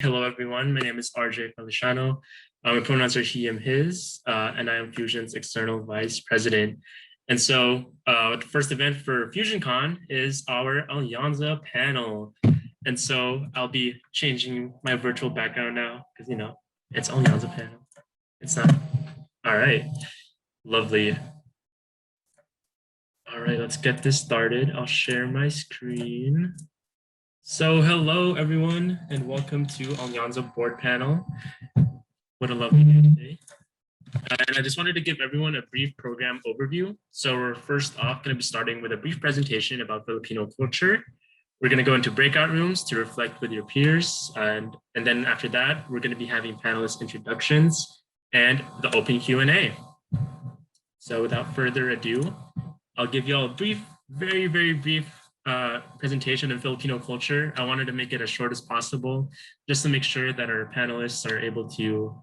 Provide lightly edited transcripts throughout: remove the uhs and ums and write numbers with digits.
Hello, everyone. My name is RJ Feliciano. My pronouns are he, him, his, and I am Fusion's external vice president. And so the first event for FUSIONCon is our Alyansa panel. And so I'll be changing my virtual background now because, it's Alyansa panel. It's not. All right. Lovely. All right, let's get this started. I'll share my screen. So hello, everyone, and welcome to Alyansa board panel. What a lovely day today. And I just wanted to give everyone a brief program overview. So we're first off going to be starting with a brief presentation about Filipino culture. We're going to go into breakout rooms to reflect with your peers. And then after that, we're going to be having panelist introductions and the open Q&A. So without further ado, I'll give you all a brief, very, very brief presentation of Filipino culture. I wanted to make it as short as possible, just to make sure that our panelists are able to,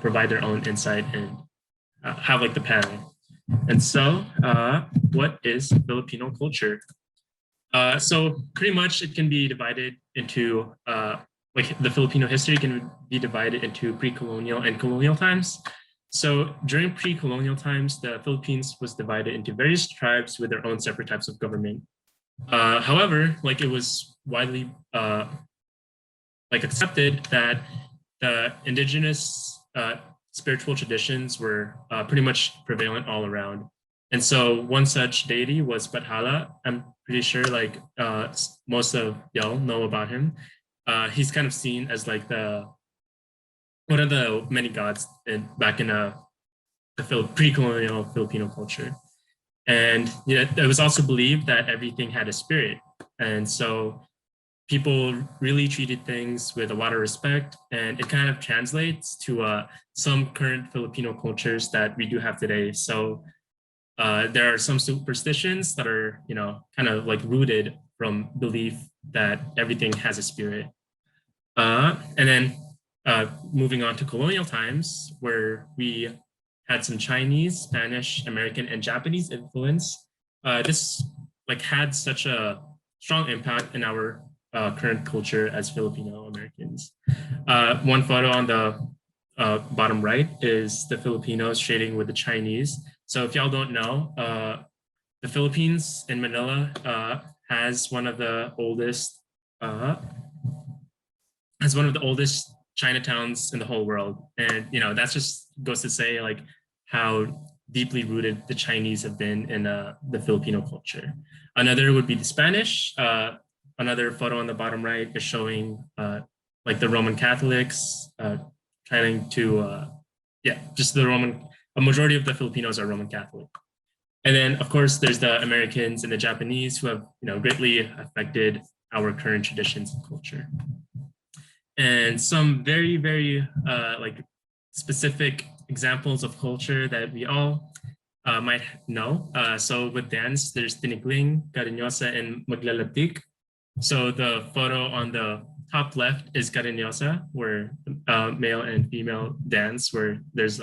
provide their own insight and have like the panel. And so, what is Filipino culture? So pretty much it can be divided into, like the Filipino history can be divided into pre-colonial and colonial times. So during pre-colonial times, the Philippines was divided into various tribes with their own separate types of government. However, like it was widely accepted that the indigenous spiritual traditions were pretty much prevalent all around. And so one such deity was Bathala. I'm pretty sure like most of y'all know about him. He's kind of seen as like one of the many gods back in the pre-colonial Filipino culture. And it was also believed that everything had a spirit. And so people really treated things with a lot of respect, and it kind of translates to some current Filipino cultures that we do have today. So there are some superstitions that are, kind of like rooted from belief that everything has a spirit. And then moving on to colonial times, where we had some Chinese, Spanish, American, and Japanese influence. This had such a strong impact in our current culture as Filipino Americans. One photo on the bottom right is the Filipinos trading with the Chinese. So if y'all don't know, the Philippines in Manila has one of the oldest Chinatowns in the whole world. And, that's just goes to say like how deeply rooted the Chinese have been in the Filipino culture. Another would be the Spanish. Another photo on the bottom right is showing like the Roman Catholics trying to, just a majority of the Filipinos are Roman Catholic. And then of course there's the Americans and the Japanese who have, greatly affected our current traditions and culture. And some very, very specific examples of culture that we all might know. So with dance, there's Tinikling, Cariñosa, and Maglalatik. So the photo on the top left is Cariñosa, where male and female dance, where there's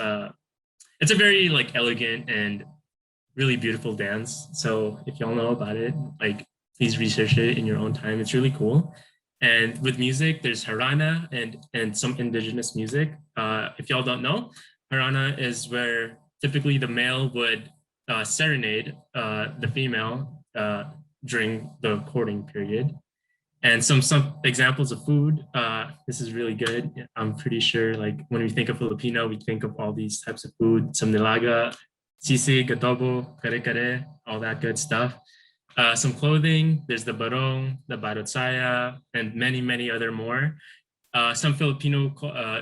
it's a very elegant and really beautiful dance. So if y'all know about it, please research it in your own time. It's really cool. And with music, there's Harana and some indigenous music. If y'all don't know, Harana is where typically the male would serenade the female during the courting period. And some examples of food. This is really good. I'm pretty sure when we think of Filipino, we think of all these types of food, some nilaga, sisig, adobo, kare-kare, all that good stuff. Some clothing, there's the barong, the barotsaya, and many, many other more. Some Filipino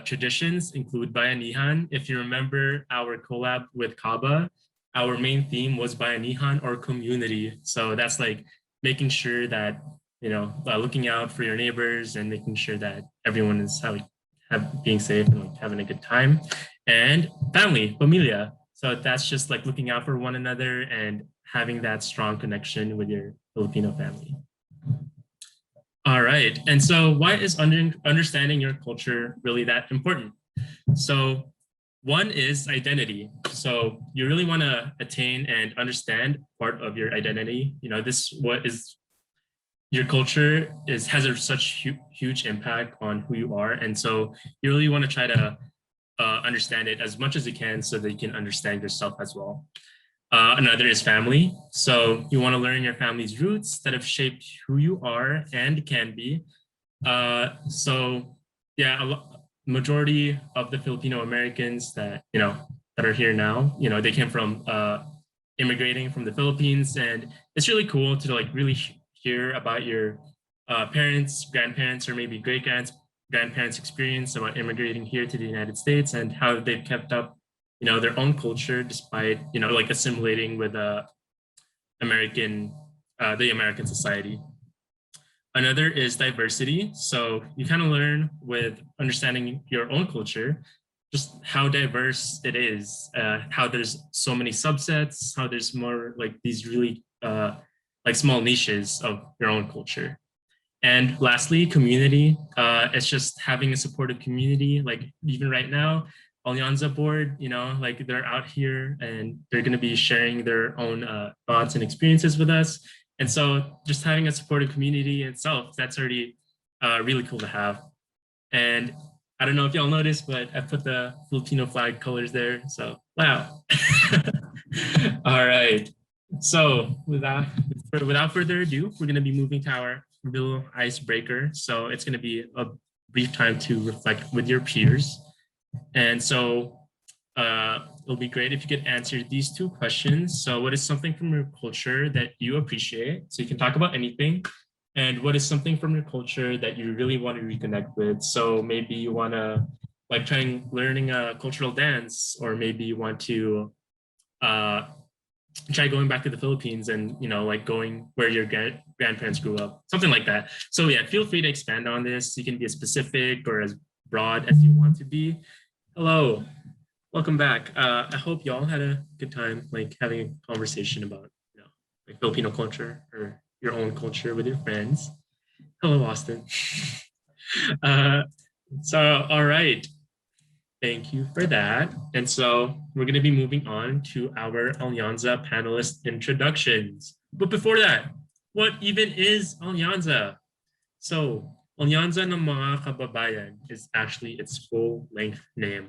traditions include bayanihan. If you remember our collab with Kaba, our main theme was bayanihan, or community. So that's making sure that, looking out for your neighbors and making sure that everyone is being safe and having a good time. And family, familia. So that's just looking out for one another and having that strong connection with your Filipino family. All right, and so why is understanding your culture really that important? So one is identity. So you really want to attain and understand part of your identity. your culture has such huge impact on who you are, and so you really want to try to understand it as much as you can so that you can understand yourself as well. Another is family. So you want to learn your family's roots that have shaped who you are and can be. So yeah, majority of the Filipino Americans that that are here now, they came from immigrating from the Philippines, and it's really cool to like really hear about your parents, grandparents, or maybe great grandparents' experience about immigrating here to the United States and how they've kept up, their own culture despite like assimilating with the American society. Another is diversity. So you kind of learn with understanding your own culture, just how diverse it is, how there's so many subsets, how there's more like these really like small niches of your own culture. And lastly, community. It's just having a supportive community. Like even right now, Alyansa board, like they're out here and they're going to be sharing their own thoughts and experiences with us. And so just having a supportive community itself, that's already really cool to have. And I don't know if y'all noticed, but I put the Filipino flag colors there. So, wow. All right. So without further ado, we're going to be moving to our little icebreaker. So it's going to be a brief time to reflect with your peers. And so it'll be great if you could answer these two questions. So what is something from your culture that you appreciate? So you can talk about anything. And what is something from your culture that you really want to reconnect with? So maybe you want to like learning a cultural dance, or maybe you want to try going back to the Philippines and like going where your grandparents grew up, something like that. So yeah, feel free to expand on this. You can be as specific or as broad as you want to be. Hello, welcome back. I hope y'all had a good time, like having a conversation about like Filipino culture or your own culture with your friends. Hello, Austin. So all right. Thank you for that. And so we're going to be moving on to our Alyansa panelist introductions. But before that, what even is Alyansa? So Alyansa ng mga Kababayan is actually its full length name.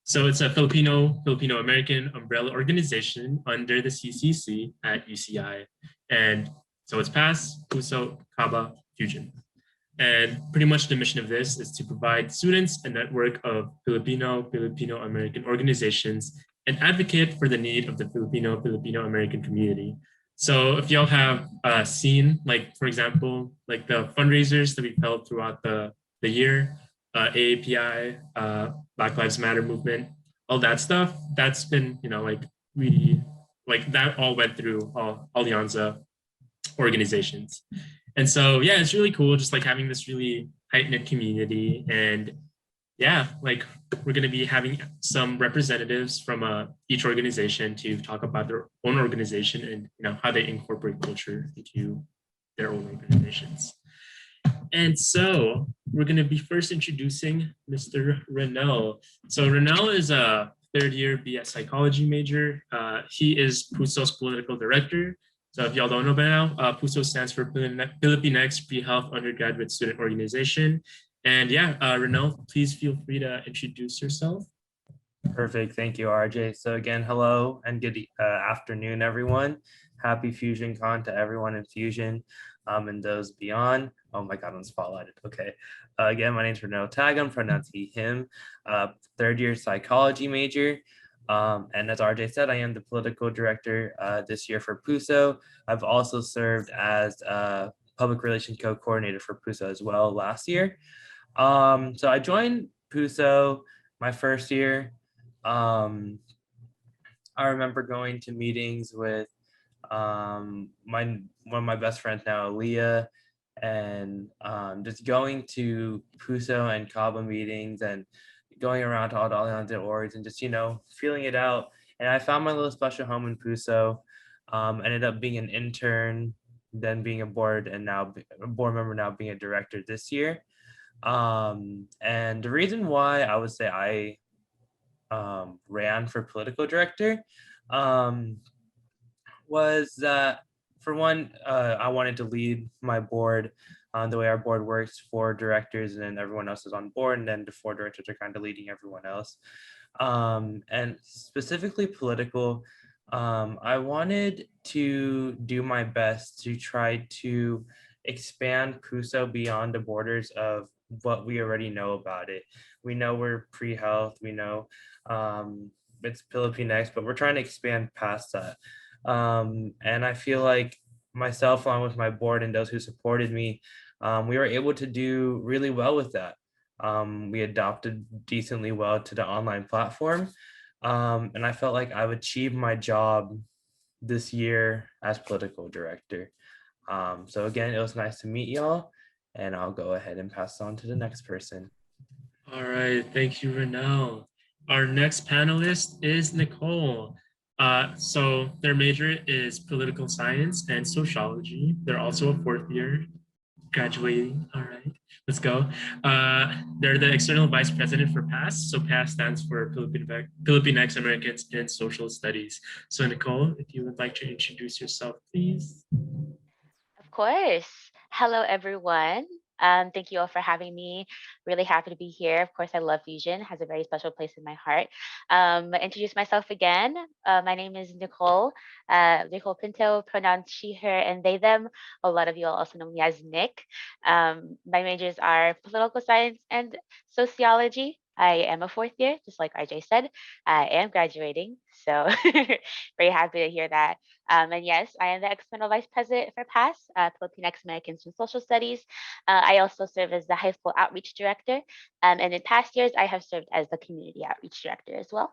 So it's a Filipino-American umbrella organization under the CCC at UCI. And so it's PAS, PUSO, Kaba, Fusion. And pretty much the mission of this is to provide students a network of Filipino-American organizations and advocate for the need of the Filipino-American community. So if y'all have seen, like, for example, like the fundraisers that we've held throughout the year, AAPI, Black Lives Matter movement, all that stuff, that's been, like that all went through Alyansa organizations. And so, yeah, it's really cool just like having this really tight-knit community. And yeah, like we're going to be having some representatives from each organization to talk about their own organization and how they incorporate culture into their own organizations. And so we're going to be first introducing Mr. Renel. So Renel is a third-year BS psychology major. He is PUSO's political director. So if y'all don't know by now, PUSO stands for Filipinx Pre-Health Undergraduate Student Organization. And yeah, Renel, please feel free to introduce yourself. Perfect. Thank you, RJ. So again, hello and good afternoon, everyone. Happy FUSIONCon to everyone in Fusion and those beyond. Oh my God, I'm spotlighted. Okay. Again, my name is Renel Tag. I'm pronounced he, him, third-year psychology major. And as RJ said, I am the political director this year for PUSO. I've also served as public relations co-coordinator for PUSO as well last year. So I joined PUSO my first year. I remember going to meetings with one of my best friends now, Leah, and just going to PUSO and Kaba meetings and going around to all the Alyansa orgs and just, feeling it out. And I found my little special home in PUSO, ended up being an intern, then being a board member, now being a director this year. And the reason why I would say I ran for political director was that for one, I wanted to lead my board the way our board works. 4 directors and everyone else is on board, and then the 4 directors are kind of leading everyone else. And specifically political, I wanted to do my best to try to expand PUSO beyond the borders of what we already know about it. We know we're pre-health, we know it's Filipinx, but we're trying to expand past that. And I feel like myself, along with my board and those who supported me, we were able to do really well with that. We adopted decently well to the online platform. And I felt like I've achieved my job this year as political director. So again, it was nice to meet y'all, and I'll go ahead and pass on to the next person. All right, thank you, Renell. Our next panelist is Nicole. So their major is political science and sociology. They're also a 4th year graduating. All right, let's go. They're the external vice president for PASS. So PASS stands for Filipinx Americans in Social Studies. So Nicole, if you would like to introduce yourself, please. Of course. Hello, everyone. Thank you all for having me. Really happy to be here. Of course, I love Fusion, has a very special place in my heart. Introduce myself again. My name is Nicole, Nicole Pinto, pronouns she, her, and they, them. A lot of you all also know me as Nick. My majors are political science and sociology. I am a 4th year, just like RJ said. I am graduating, so very happy to hear that. And yes, I am the external vice president for PASS, Filipinx Americans in Social Studies. I also serve as the high school outreach director. And in past years, I have served as the community outreach director as well.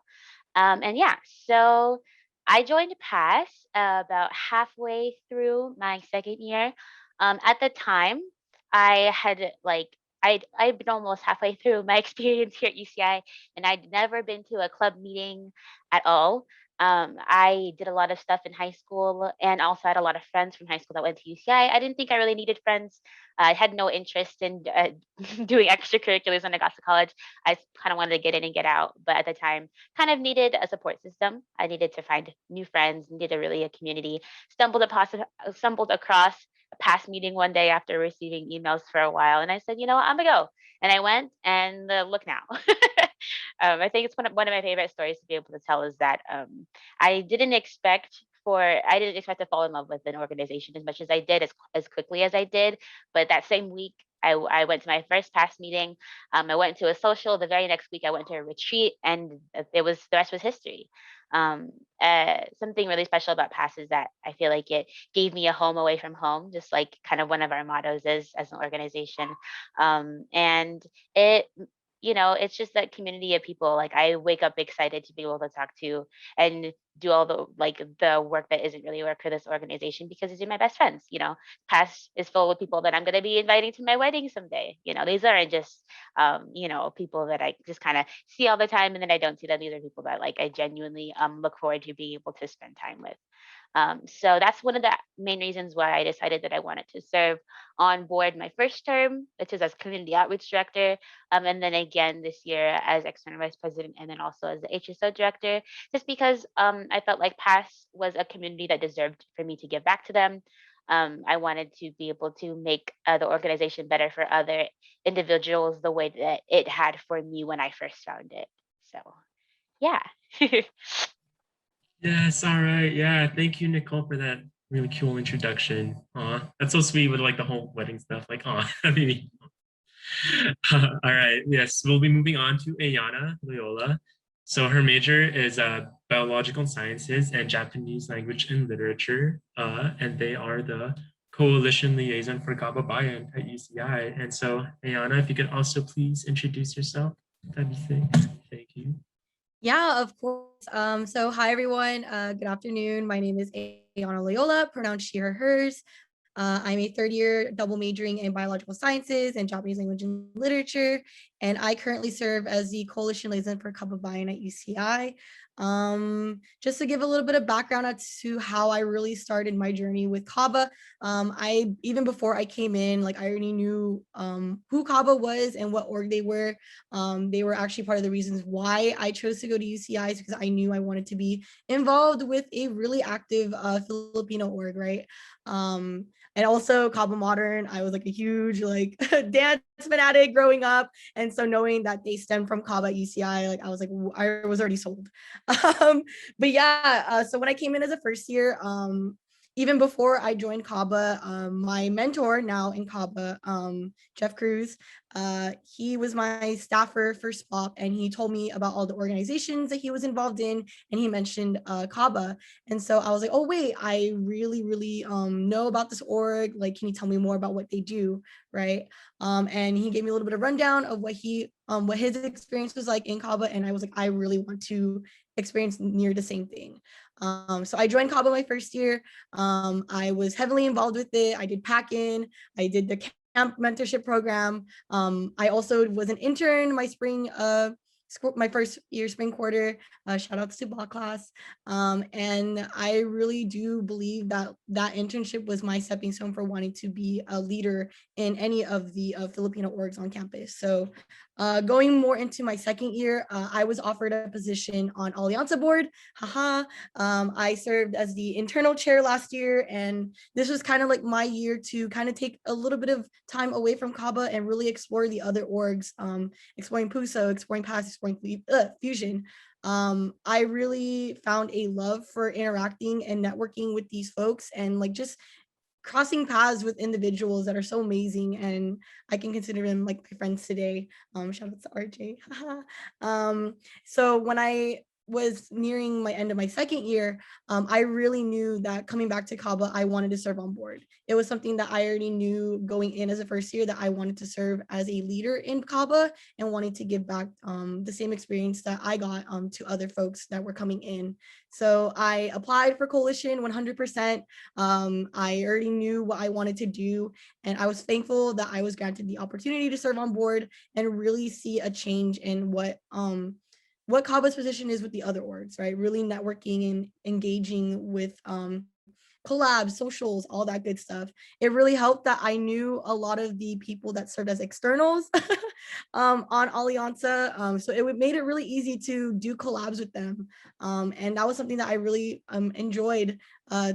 And yeah, so I joined PASS about halfway through my 2nd year. At the time, I had I'd been almost halfway through my experience here at UCI, and I'd never been to a club meeting at all. I did a lot of stuff in high school and also had a lot of friends from high school that went to UCI. I didn't think I really needed friends. I had no interest in doing extracurriculars when I got to college. I kind of wanted to get in and get out, but at the time, kind of needed a support system. I needed to find new friends, needed really a community. Stumbled across a past meeting one day after receiving emails for a while, and I said, you know what, I'm gonna go. And I went, and look now. I think it's one of my favorite stories to be able to tell is that I didn't expect to fall in love with an organization as much as I did, as quickly as I did. But that same week, I went to my first past meeting. I went to a social. The very next week, I went to a retreat, and the rest was history. Something really special about PASS is that I feel like it gave me a home away from home, just like kind of one of our mottos is as an organization. And it it's just that community of people. Like I wake up excited to be able to talk to and do all the work that isn't really work for this organization because these are my best friends. Past is full with people that I'm going to be inviting to my wedding someday. These aren't just people that I just kind of see all the time and then I don't see them. These are people that I genuinely look forward to being able to spend time with. So that's one of the main reasons why I decided that I wanted to serve on board my first term, which is as community outreach director, and then again this year as external vice president, and then also as the HSO director, just because I felt like PASS was a community that deserved for me to give back to them. I wanted to be able to make the organization better for other individuals the way that it had for me when I first found it. So, yeah. Yes, all right. Yeah, thank you, Nicole, for that really cool introduction. That's so sweet with the whole wedding stuff. I mean, all right. Yes, we'll be moving on to Ayana Loyola. So her major is biological sciences and Japanese language and literature, and they are the coalition liaison for Kababayan at UCI. And so, Ayana, if you could also please introduce yourself, that'd be great. Thank you. Yeah, of course. So hi, everyone. Good afternoon. My name is Ayana Loyola, pronouns she, her, hers. I'm a 3rd-year double majoring in biological sciences and Japanese language and literature, and I currently serve as the coalition liaison for Kababayan at UCI. Just to give a little bit of background as to how I really started my journey with Kaba. I even before I came in, like I already knew who Kaba was and what org they were. They were actually part of the reasons why I chose to go to UCI, because I knew I wanted to be involved with a really active Filipino org, right? And also Kaba Modern, I was like a huge like dance fanatic growing up, and so knowing that they stem from Kaba UCI, like I was like I was already sold. But yeah, so when I came in as a first year, even before I joined Kaba, my mentor now in Kaba, Jeff Cruz, he was my staffer for SPOP, and he told me about all the organizations that he was involved in, and he mentioned Kaba. And so I was like, oh wait, I really know about this org. Like, can you tell me more about what they do, right? And he gave me a little bit of rundown of what his experience was like in Kaba, and I was like, I really want to experience near the same thing. So I joined Kaba my first year. I was heavily involved with it. I did pack-in, I did the camp mentorship program. I also was an intern my my first year spring quarter. Shout outs to ball class. And I really do believe that that internship was my stepping stone for wanting to be a leader in any of the Filipino orgs on campus. So going more into my second year, I was offered a position on Alyansa board. Haha. I served as the internal chair last year, and this was kind of like my year to kind of take a little bit of time away from Kaba and really explore the other orgs, exploring PUSO, exploring PASS, exploring Fusion. I really found a love for interacting and networking with these folks, and like just crossing paths with individuals that are so amazing, and I can consider them like my friends today. Shout out to RJ. So when I was nearing my end of my second year, I really knew that coming back to Kaba, I wanted to serve on board. It was something that I already knew going in as a first year, that I wanted to serve as a leader in Kaba and wanting to give back the same experience that I got to other folks that were coming in. So I applied for Coalition 100%. I already knew what I wanted to do, and I was thankful that I was granted the opportunity to serve on board and really see a change in what Kaba's position is with the other orgs, right? Really networking and engaging with collabs, socials, all that good stuff. It really helped that I knew a lot of the people that served as externals on Alyansa. So it made it really easy to do collabs with them. And that was something that I really enjoyed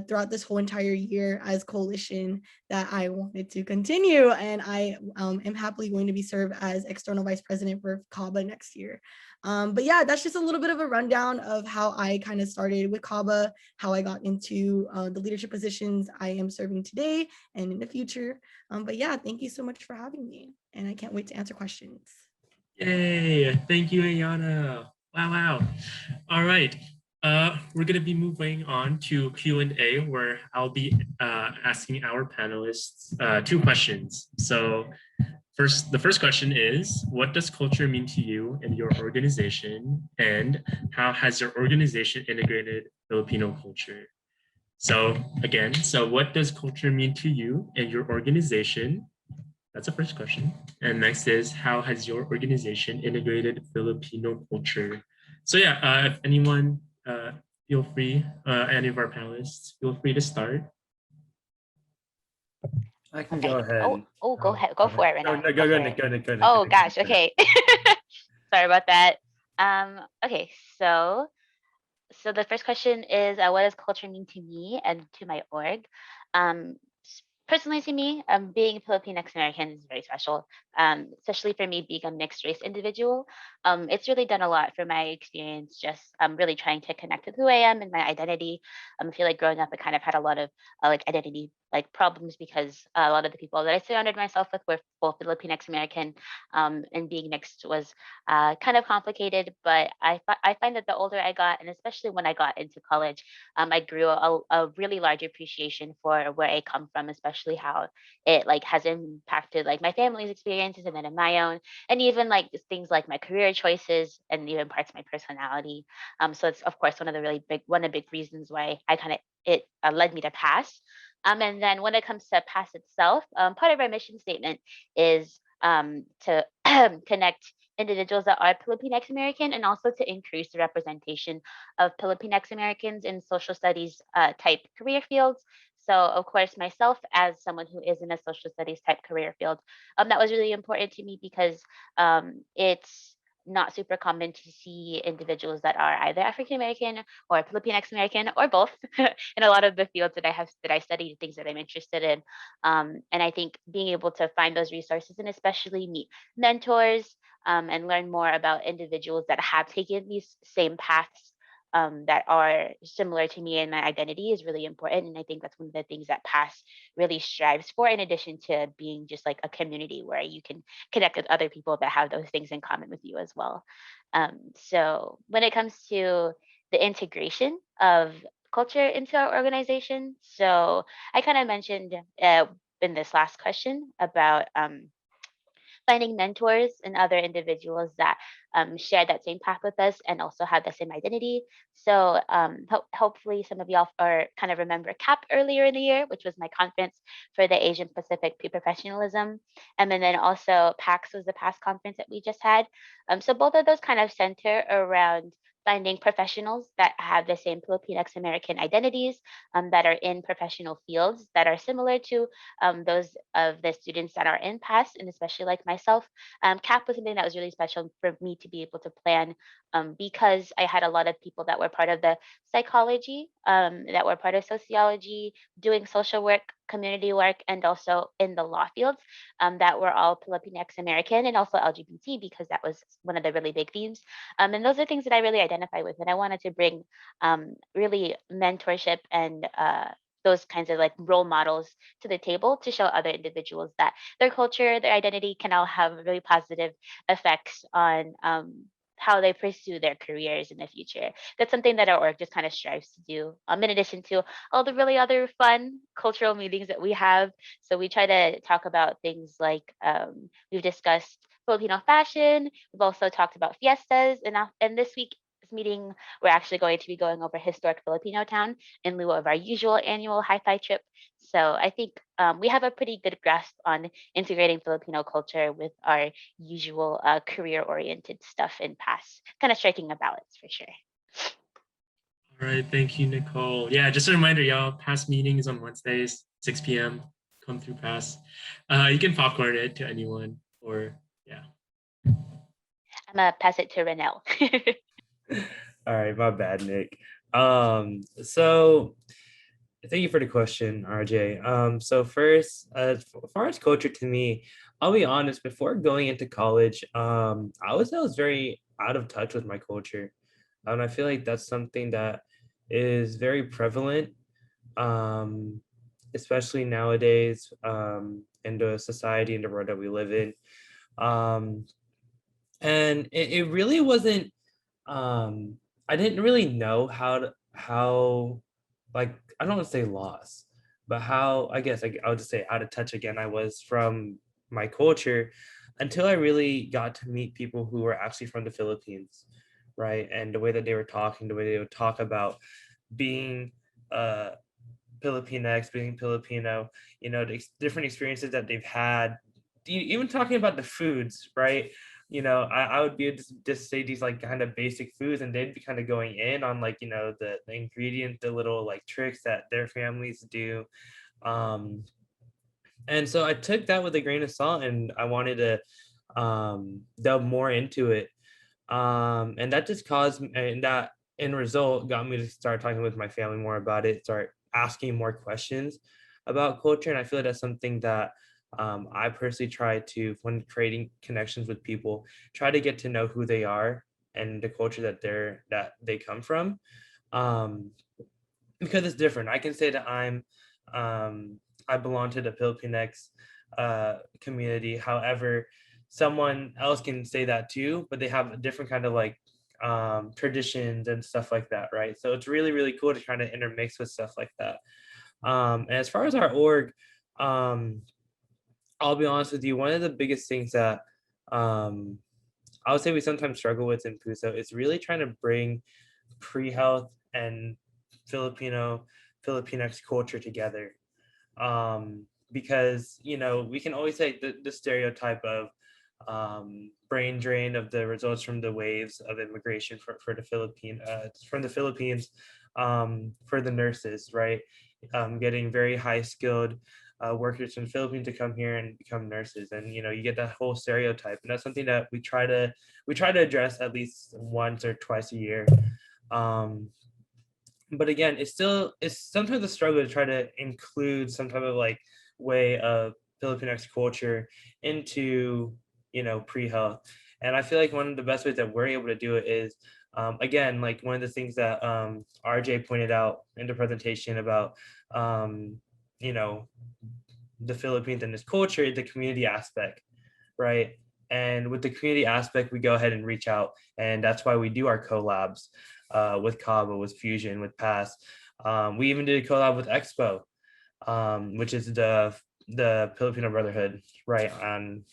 throughout this whole entire year as Coalition, that I wanted to continue. And I am happily going to be served as external vice president for Kaba next year. But yeah, that's just a little bit of a rundown of how I kind of started with Kaba, how I got into the leadership positions I am serving today and in the future. But yeah, thank you so much for having me, and I can't wait to answer questions. Yay! Thank you, Ayana. Wow. All right. We're going to be moving on to Q&A, where I'll be asking our panelists 2 questions. So the first question is, what does culture mean to you and your organization? And how has your organization integrated Filipino culture? So again, what does culture mean to you and your organization? That's the first question. And next is, how has your organization integrated Filipino culture? So yeah, if anyone, feel free, any of our panelists, feel free to start. I can go ahead. Go ahead. Go for it, Renata. No, go ahead. Oh gosh. Okay. Sorry about that. Okay. So the first question is, what does culture mean to me and to my org? Personally, to me, being Filipinx American is very special, especially for me being a mixed race individual. It's really done a lot for my experience, just really trying to connect with who I am and my identity. I feel like growing up, I kind of had a lot of like identity like problems, because a lot of the people that I surrounded myself with were both Filipinx American, and being mixed was kind of complicated. But I find that the older I got, and especially when I got into college, I grew a really large appreciation for where I come from, especially how it like has impacted like my family's experiences and then in my own, and even like things like my career choices and even parts of my personality. So it's of course one of the big reasons why I kind of it led me to PASS. And then when it comes to PASS itself, part of our mission statement is to connect individuals that are Filipinx American, and also to increase the representation of Filipinx Americans in social studies type career fields. So, of course, myself as someone who is in a social studies type career field, that was really important to me because it's not super common to see individuals that are either African American or Filipinx American or both in a lot of the fields that I studied, things that I'm interested in. And I think being able to find those resources and especially meet mentors and learn more about individuals that have taken these same paths that are similar to me and my identity is really important. And I think that's one of the things that PASS really strives for, in addition to being just like a community where you can connect with other people that have those things in common with you as well. So when it comes to the integration of culture into our organization, so I kind of mentioned in this last question about finding mentors and other individuals that share that same path with us and also have the same identity. So hopefully some of y'all are kind of remember CAP earlier in the year, which was my conference for the Asian Pacific Pre-Professionalism. And then also PAX was the past conference that we just had. So both of those kind of center around finding professionals that have the same Filipinx American identities that are in professional fields that are similar to those of the students that are in PASS, and especially like myself. CAP was something that was really special for me to be able to plan because I had a lot of people that were part of the psychology, that were part of sociology, doing social work, community work, and also in the law fields that were all Filipinx American and also LGBT because that was one of the really big themes. And those are things that I really identify with. And I wanted to bring really mentorship and those kinds of like role models to the table to show other individuals that their culture, their identity can all have really positive effects on how they pursue their careers in the future. That's something that our org just kind of strives to do. In addition to all the really other fun cultural meetings that we have. So we try to talk about things like we've discussed Filipino fashion. We've also talked about fiestas, and this week meeting, we're actually going to be going over historic Filipino town in lieu of our usual annual hi-fi trip. So I think we have a pretty good grasp on integrating Filipino culture with our usual career-oriented stuff in PASS, kind of striking a balance for sure. All right, thank you, Nicole. Yeah, just a reminder, y'all, PASS meetings on Wednesdays, 6 p.m. Come through PASS. You can popcorn it to anyone or yeah. I'm gonna pass it to Renelle. All right, my bad, Nick. So thank you for the question, RJ. So first, as far as culture to me, I'll be honest, before going into college, I was very out of touch with my culture. And I feel like that's something that is very prevalent, especially nowadays, in the society and the world that we live in. And it really wasn't, I didn't really know how like, I don't want to say lost, but how, I guess I'll just say out of touch again I was from my culture until I really got to meet people who were actually from the Philippines, right? And the way that they were talking, the way they would talk about being Filipinx, being Filipino, the different experiences that they've had, even talking about the foods, right? I would be able to just say these like kind of basic foods, and they'd be kind of going in on like, the ingredient, the little like tricks that their families do. And so I took that with a grain of salt, and I wanted to delve more into it. And that just caused, and that in result got me to start talking with my family more about it, start asking more questions about culture. And I feel like that's something that I personally try to, when creating connections with people, try to get to know who they are and the culture that they come from, because it's different. I can say that I belong to the Filipinx community. However, someone else can say that too, but they have a different kind of like traditions and stuff like that, right? So it's really, really cool to kind of intermix with stuff like that. And as far as our org, I'll be honest with you, one of the biggest things that I would say we sometimes struggle with in PUSO is really trying to bring pre-health and Filipinx culture together. Because, we can always say the stereotype of brain drain of the results from the waves of immigration for the from the Philippines for the nurses, right? Getting very high skilled workers from the Philippines to come here and become nurses, and you get that whole stereotype, and that's something that we try to address at least once or twice a year. But again, it's sometimes a struggle to try to include some type of like way of Filipinx culture into pre-health. And I feel like one of the best ways that we're able to do it is again, like one of the things that RJ pointed out in the presentation about the Philippines and its culture, the community aspect, right? And with the community aspect, we go ahead and reach out, and that's why we do our collabs with Kaba, with Fusion, with Pass. We even did a collab with Expo, which is the Filipino Brotherhood, right on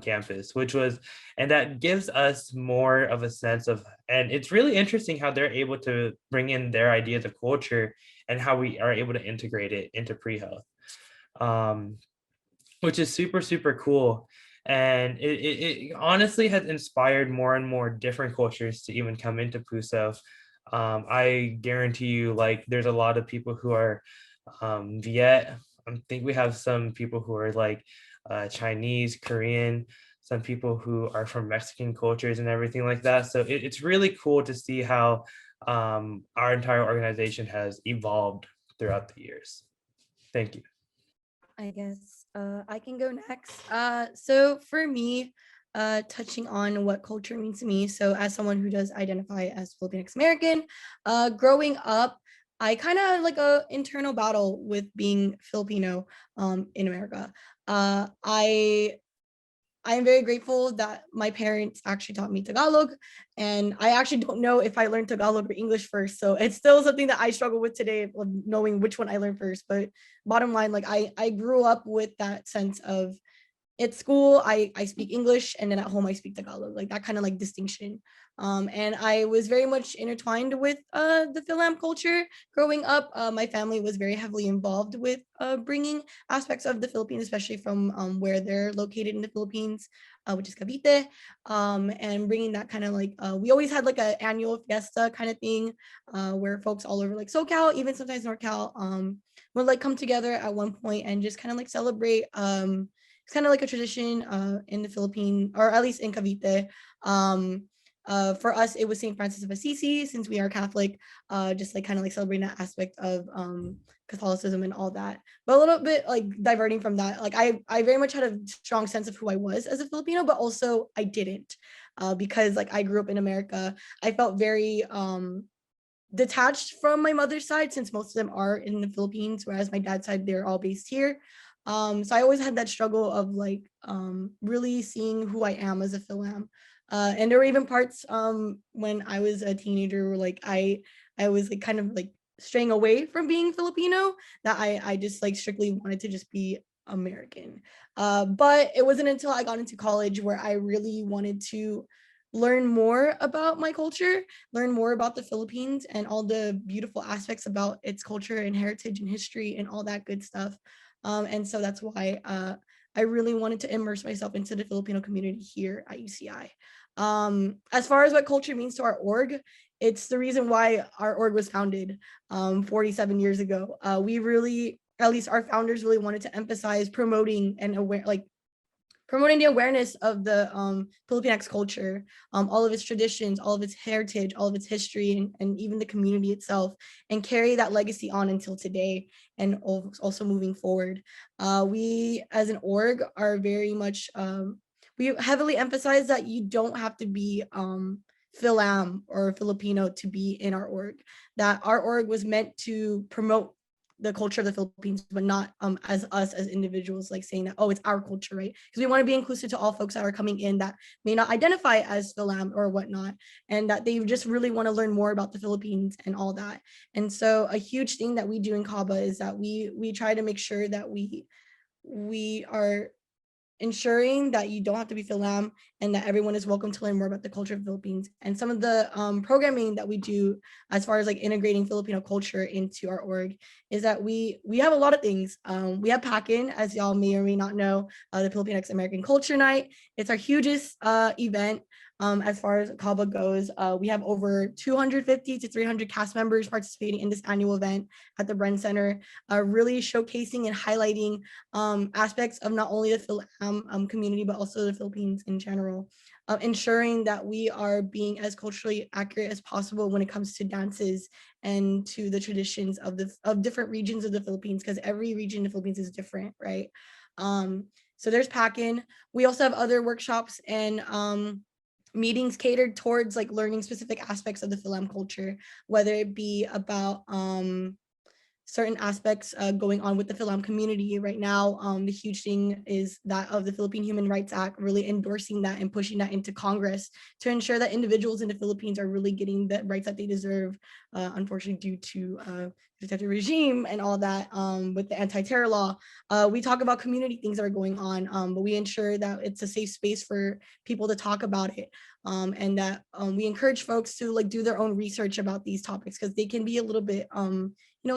campus, and that gives us more of a sense of, and it's really interesting how they're able to bring in their ideas of culture and how we are able to integrate it into pre-health, which is super, super cool. And it honestly has inspired more and more different cultures to even come into PUSO. I guarantee you, like, there's a lot of people who are Viet. I think we have some people who are like Chinese, Korean, some people who are from Mexican cultures and everything like that. So it's really cool to see how our entire organization has evolved throughout the years. Thank you. I guess I can go next. So for me, touching on what culture means to me. So as someone who does identify as Filipinx American, growing up, I kind of had like a internal battle with being Filipino in America. I am very grateful that my parents actually taught me Tagalog, and I actually don't know if I learned Tagalog or English first. So it's still something that I struggle with today, of knowing which one I learned first. But bottom line, like I grew up with that sense of, at school I speak English, and then at home I speak Tagalog, like that kind of like distinction. And I was very much intertwined with the Philam culture growing up. My family was very heavily involved with bringing aspects of the Philippines, especially from where they're located in the Philippines, which is Cavite, and bringing that kind of like, we always had like an annual fiesta kind of thing, where folks all over like SoCal, even sometimes NorCal, would like come together at one point and just kind of like celebrate. It's kind of like a tradition in the Philippines, or at least in Cavite. For us, it was St. Francis of Assisi, since we are Catholic, just like kind of like celebrating that aspect of Catholicism and all that. But a little bit like diverting from that, like I very much had a strong sense of who I was as a Filipino, but also I didn't, because like I grew up in America. I felt very detached from my mother's side, since most of them are in the Philippines, whereas my dad's side, they're all based here. So I always had that struggle of like really seeing who I am as a Philam. And there were even parts when I was a teenager where like I was like kind of like straying away from being Filipino, that I just like strictly wanted to just be American. But it wasn't until I got into college where I really wanted to learn more about my culture, learn more about the Philippines and all the beautiful aspects about its culture and heritage and history and all that good stuff. And so that's why I really wanted to immerse myself into the Filipino community here at UCI. As far as what culture means to our org, it's the reason why our org was founded 47 years ago. We really, at least our founders, really wanted to emphasize promoting and promoting the awareness of the Filipinx culture, all of its traditions, all of its heritage, all of its history, and even the community itself, and carry that legacy on until today, and also moving forward. We, as an org, are very much, we heavily emphasize that you don't have to be Philam or Filipino to be in our org, that our org was meant to promote the culture of the Philippines, but not as us as individuals, like saying that, oh, it's our culture, right? Because we want to be inclusive to all folks that are coming in that may not identify as Philam or whatnot, and that they just really want to learn more about the Philippines and all that. And so a huge thing that we do in Kaba is that we try to make sure that we are ensuring that you don't have to be Philam and that everyone is welcome to learn more about the culture of the Philippines. And some of the programming that we do as far as like integrating Filipino culture into our org is that we have a lot of things. We have PACN, as y'all may or may not know, the Filipino American Culture Night. It's our hugest event. As far as Kaba goes, we have over 250 to 300 cast members participating in this annual event at the Bren Center, really showcasing and highlighting aspects of not only the Philam community, but also the Philippines in general, ensuring that we are being as culturally accurate as possible when it comes to dances and to the traditions of different regions of the Philippines, because every region of the Philippines is different, right? So there's PACN. We also have other workshops and meetings catered towards like learning specific aspects of the Philam culture, whether it be about certain aspects going on with the Philam community right now. The huge thing is that of the Philippine Human Rights Act, really endorsing that and pushing that into Congress to ensure that individuals in the Philippines are really getting the rights that they deserve, unfortunately due to the dictator regime and all that with the anti-terror law. We talk about community things that are going on, but we ensure that it's a safe space for people to talk about it. And that we encourage folks to like do their own research about these topics because they can be a little bit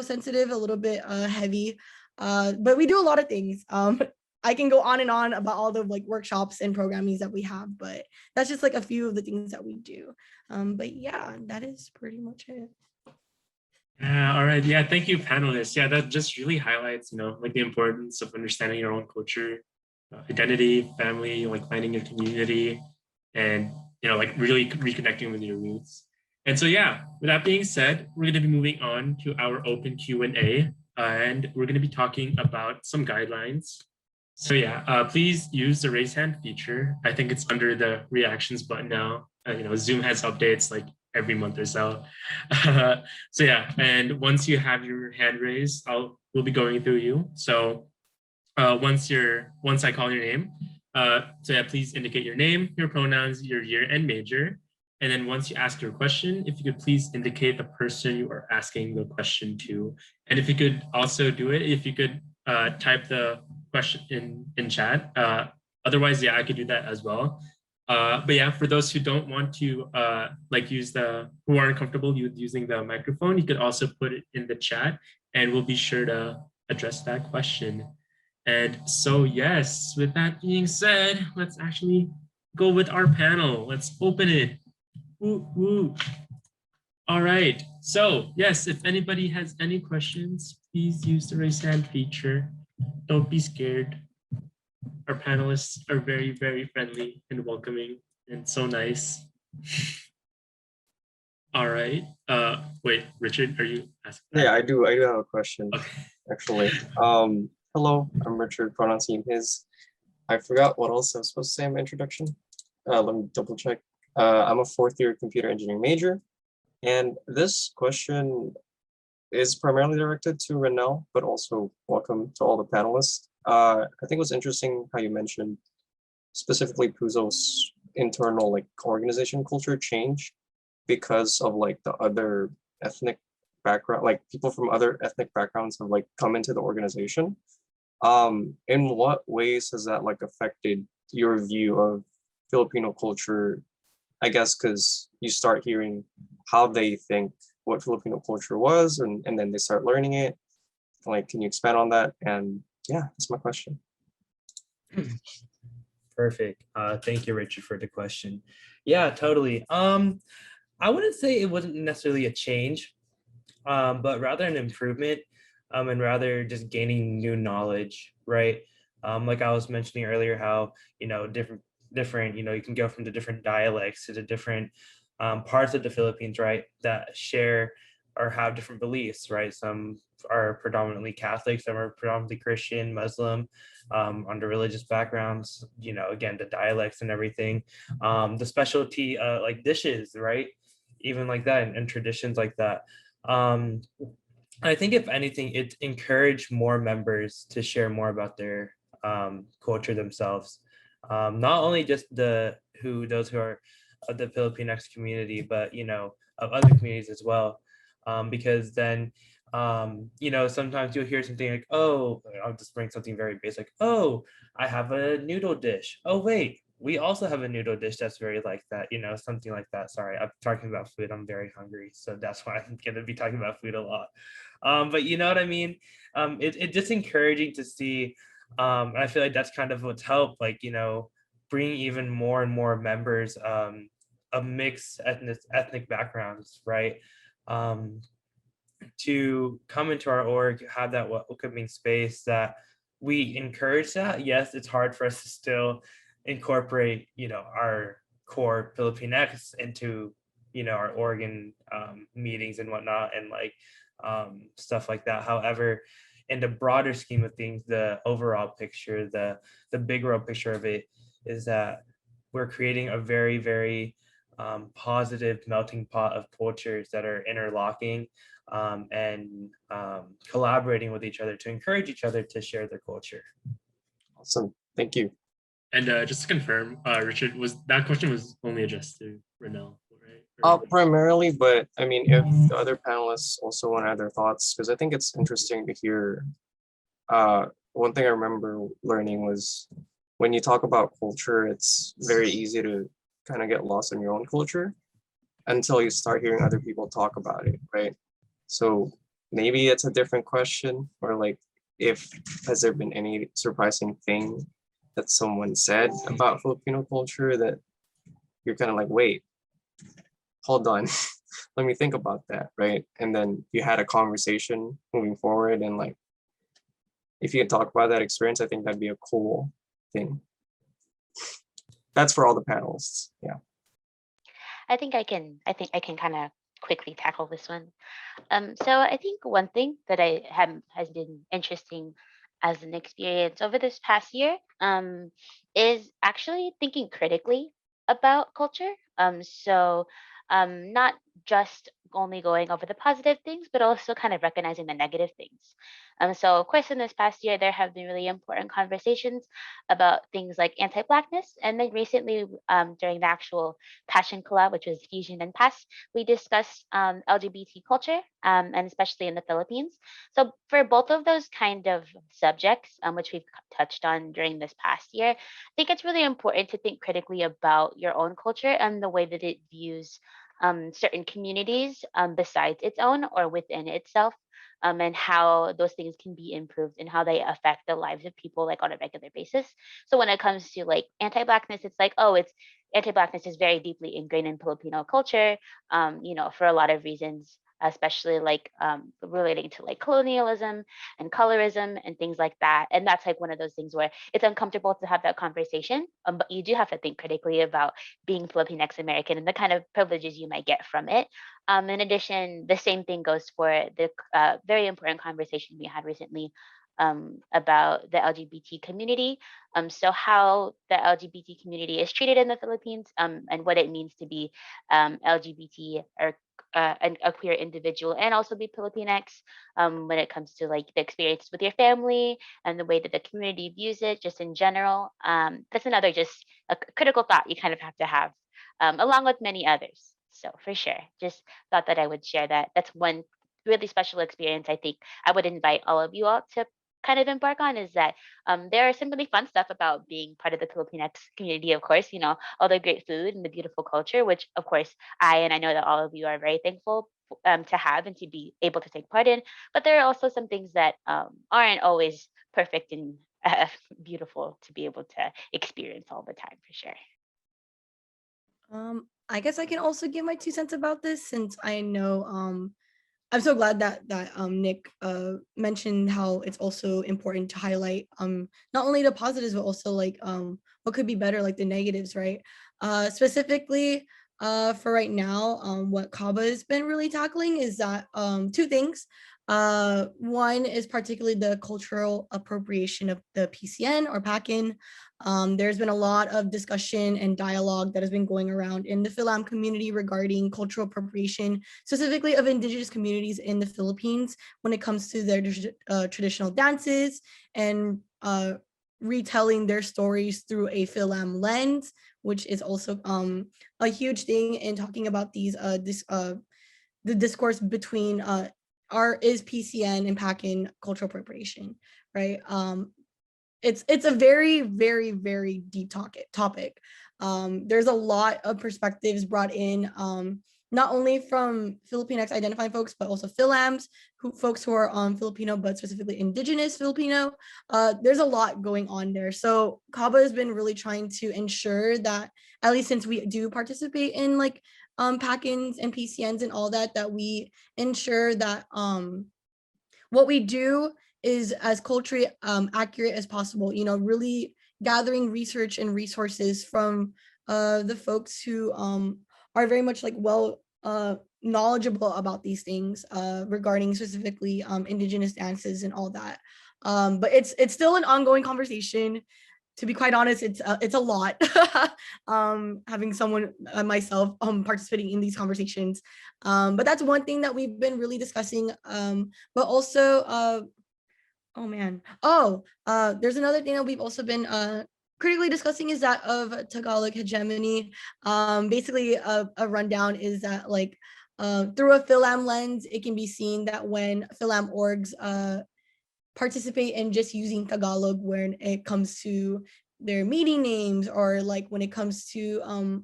sensitive, a little bit heavy, but we do a lot of things. I can go on and on about all the like workshops and programmings that we have, but that's just like a few of the things that we do. But yeah, that is pretty much it. Yeah, all right. Yeah, thank you, panelists. Yeah, that just really highlights, like the importance of understanding your own culture, identity, family, like finding your community, and like really reconnecting with your roots. And so, yeah, with that being said, we're going to be moving on to our open Q&A, and we're going to be talking about some guidelines. So yeah, please use the raise hand feature. I think it's under the reactions button now. Zoom has updates like every month or so. So yeah, and once you have your hand raised, we'll be going through you. So once I call your name, so yeah, please indicate your name, your pronouns, your year and major. And then once you ask your question, if you could please indicate the person you are asking the question to. And if you could also do it, if you could type the question in chat. Otherwise, yeah, I could do that as well. But yeah, for those who don't want to who aren't comfortable using the microphone, you could also put it in the chat and we'll be sure to address that question. And so yes, with that being said, let's actually go with our panel. Let's open it. Woo, woo. All right, so yes, if anybody has any questions, please use the raise hand feature. Don't be scared. Our panelists are very, very friendly and welcoming and so nice. All right. Wait, Richard, are you asking that? Yeah, I do have a question, okay. Actually. Hello, I'm Richard, pronouns he, his. I forgot what else I was supposed to say in my introduction. Let me double check. I'm a fourth year computer engineering major. And this question is primarily directed to Renelle, but also welcome to all the panelists. I think it was interesting how you mentioned specifically Puzo's internal like organization culture change because of like the other ethnic background, like people from other ethnic backgrounds have like come into the organization. In what ways has that like affected your view of Filipino culture? I guess because you start hearing how they think what Filipino culture was, and then they start learning it. Like, can you expand on that? And yeah, that's my question. Perfect. Thank you, Richard, for the question. Yeah, totally. I wouldn't say it wasn't necessarily a change, but rather an improvement, and rather just gaining new knowledge, right? Like I was mentioning earlier, how different, you can go from the different dialects to the different parts of the Philippines, right, that share or have different beliefs, right? Some are predominantly Catholic, some are predominantly Christian, Muslim, under religious backgrounds, again, the dialects and everything, the specialty like dishes, right? Even like that, and traditions like that. I think if anything, it encouraged more members to share more about their culture themselves. Not only just those who are of the Filipinx community, but of other communities as well, because then You know, sometimes you'll hear something like, oh, I'll just bring something very basic. Oh, I have a noodle dish. Oh, wait, we also have a noodle dish that's very like that, you know, something like that. Sorry, I'm talking about food. I'm very hungry. So that's why I'm going to be talking about food a lot. But you know what I mean? It's just encouraging to see. And I feel like that's kind of what's helped, like, you know, bring even more and more members of mixed ethnic backgrounds, right? Um, to come into our org, have that welcoming space that we encourage that. Yes, it's hard for us to still incorporate, you know, our core Filipinx into, you know, our organ meetings and whatnot, and like stuff like that. However, in the broader scheme of things, the overall picture, the big world picture of it is that we're creating a very, very positive melting pot of cultures that are interlocking and collaborating with each other to encourage each other to share their culture. Awesome. Thank you. And just to confirm, Richard, was that question was only addressed to Renell, right? Primarily, but I mean, if the other panelists also want to add their thoughts, because I think it's interesting to hear. One thing I remember learning was when you talk about culture, it's very easy to kind of get lost in your own culture until you start hearing other people talk about it, right? So maybe it's a different question, or like, if has there been any surprising thing that someone said about Filipino culture that you're kind of like, wait, hold on, let me think about that, right? And then you had a conversation moving forward, and like, if you can talk about that experience, I think that'd be a cool thing. That's for all the panelists. Yeah. I think I can kind of quickly tackle this one. So I think one thing that I have has been interesting as an experience over this past year is actually thinking critically about culture. Not just only going over the positive things, but also kind of recognizing the negative things. So of course, in this past year, there have been really important conversations about things like anti-blackness, and then recently, during the actual Passion Collab, which was Fusion and Pass, we discussed LGBT culture, and especially in the Philippines. So for both of those kind of subjects, which we've touched on during this past year, I think it's really important to think critically about your own culture and the way that it views certain communities besides its own or within itself, and how those things can be improved and how they affect the lives of people like on a regular basis. So when it comes to like anti-blackness, it's like, oh, it's anti-blackness is very deeply ingrained in Filipino culture, you know, for a lot of reasons, especially like relating to like colonialism and colorism and things like that. And that's like one of those things where it's uncomfortable to have that conversation, but you do have to think critically about being Filipinx American and the kind of privileges you might get from it. In addition, the same thing goes for the very important conversation we had recently about the LGBT community. So how the LGBT community is treated in the Philippines, and what it means to be LGBT or a queer individual, and also be Filipinx, when it comes to like the experience with your family and the way that the community views it, just in general. That's another just a critical thought you kind of have to have, along with many others. So for sure, just thought that I would share that. That's one really special experience I think I would invite all of you all to kind of embark on, is that there are some really fun stuff about being part of the Filipinx community, of course, you know, all the great food and the beautiful culture, which of course and I know that all of you are very thankful to have and to be able to take part in. But there are also some things that aren't always perfect and beautiful to be able to experience all the time, for sure. I guess I can also give my 2 cents about this, since I know I'm so glad that Nick mentioned how it's also important to highlight not only the positives, but also like what could be better, like the negatives, right? Specifically for right now, what Kaba has been really tackling is that 2 things. One is particularly the cultural appropriation of the PCN or PACN. There's been a lot of discussion and dialogue that has been going around in the Philam community regarding cultural appropriation, specifically of indigenous communities in the Philippines when it comes to their traditional dances and retelling their stories through a Philam lens, which is also a huge thing in talking about the discourse between is PCN and Pacan cultural appropriation, right? It's a very, very, very deep topic. There's a lot of perspectives brought in, not only from Filipinx identifying folks, but also Filams, folks who are Filipino, but specifically indigenous Filipino. There's a lot going on there. So Kaba has been really trying to ensure that, at least since we do participate in like Pacans and PCNs and all that, that we ensure that what we do is as culturally accurate as possible, you know, really gathering research and resources from the folks who are very much like knowledgeable about these things regarding specifically indigenous dances and all that. But it's still an ongoing conversation. To be quite honest, it's a lot having someone myself participating in these conversations. But that's one thing that we've been really discussing. But also, oh man, there's another thing that we've also been critically discussing is that of Tagalog hegemony. Basically, a rundown is that like through a Philam lens, it can be seen that when Philam orgs participate in just using Tagalog when it comes to their meeting names, or like when it comes to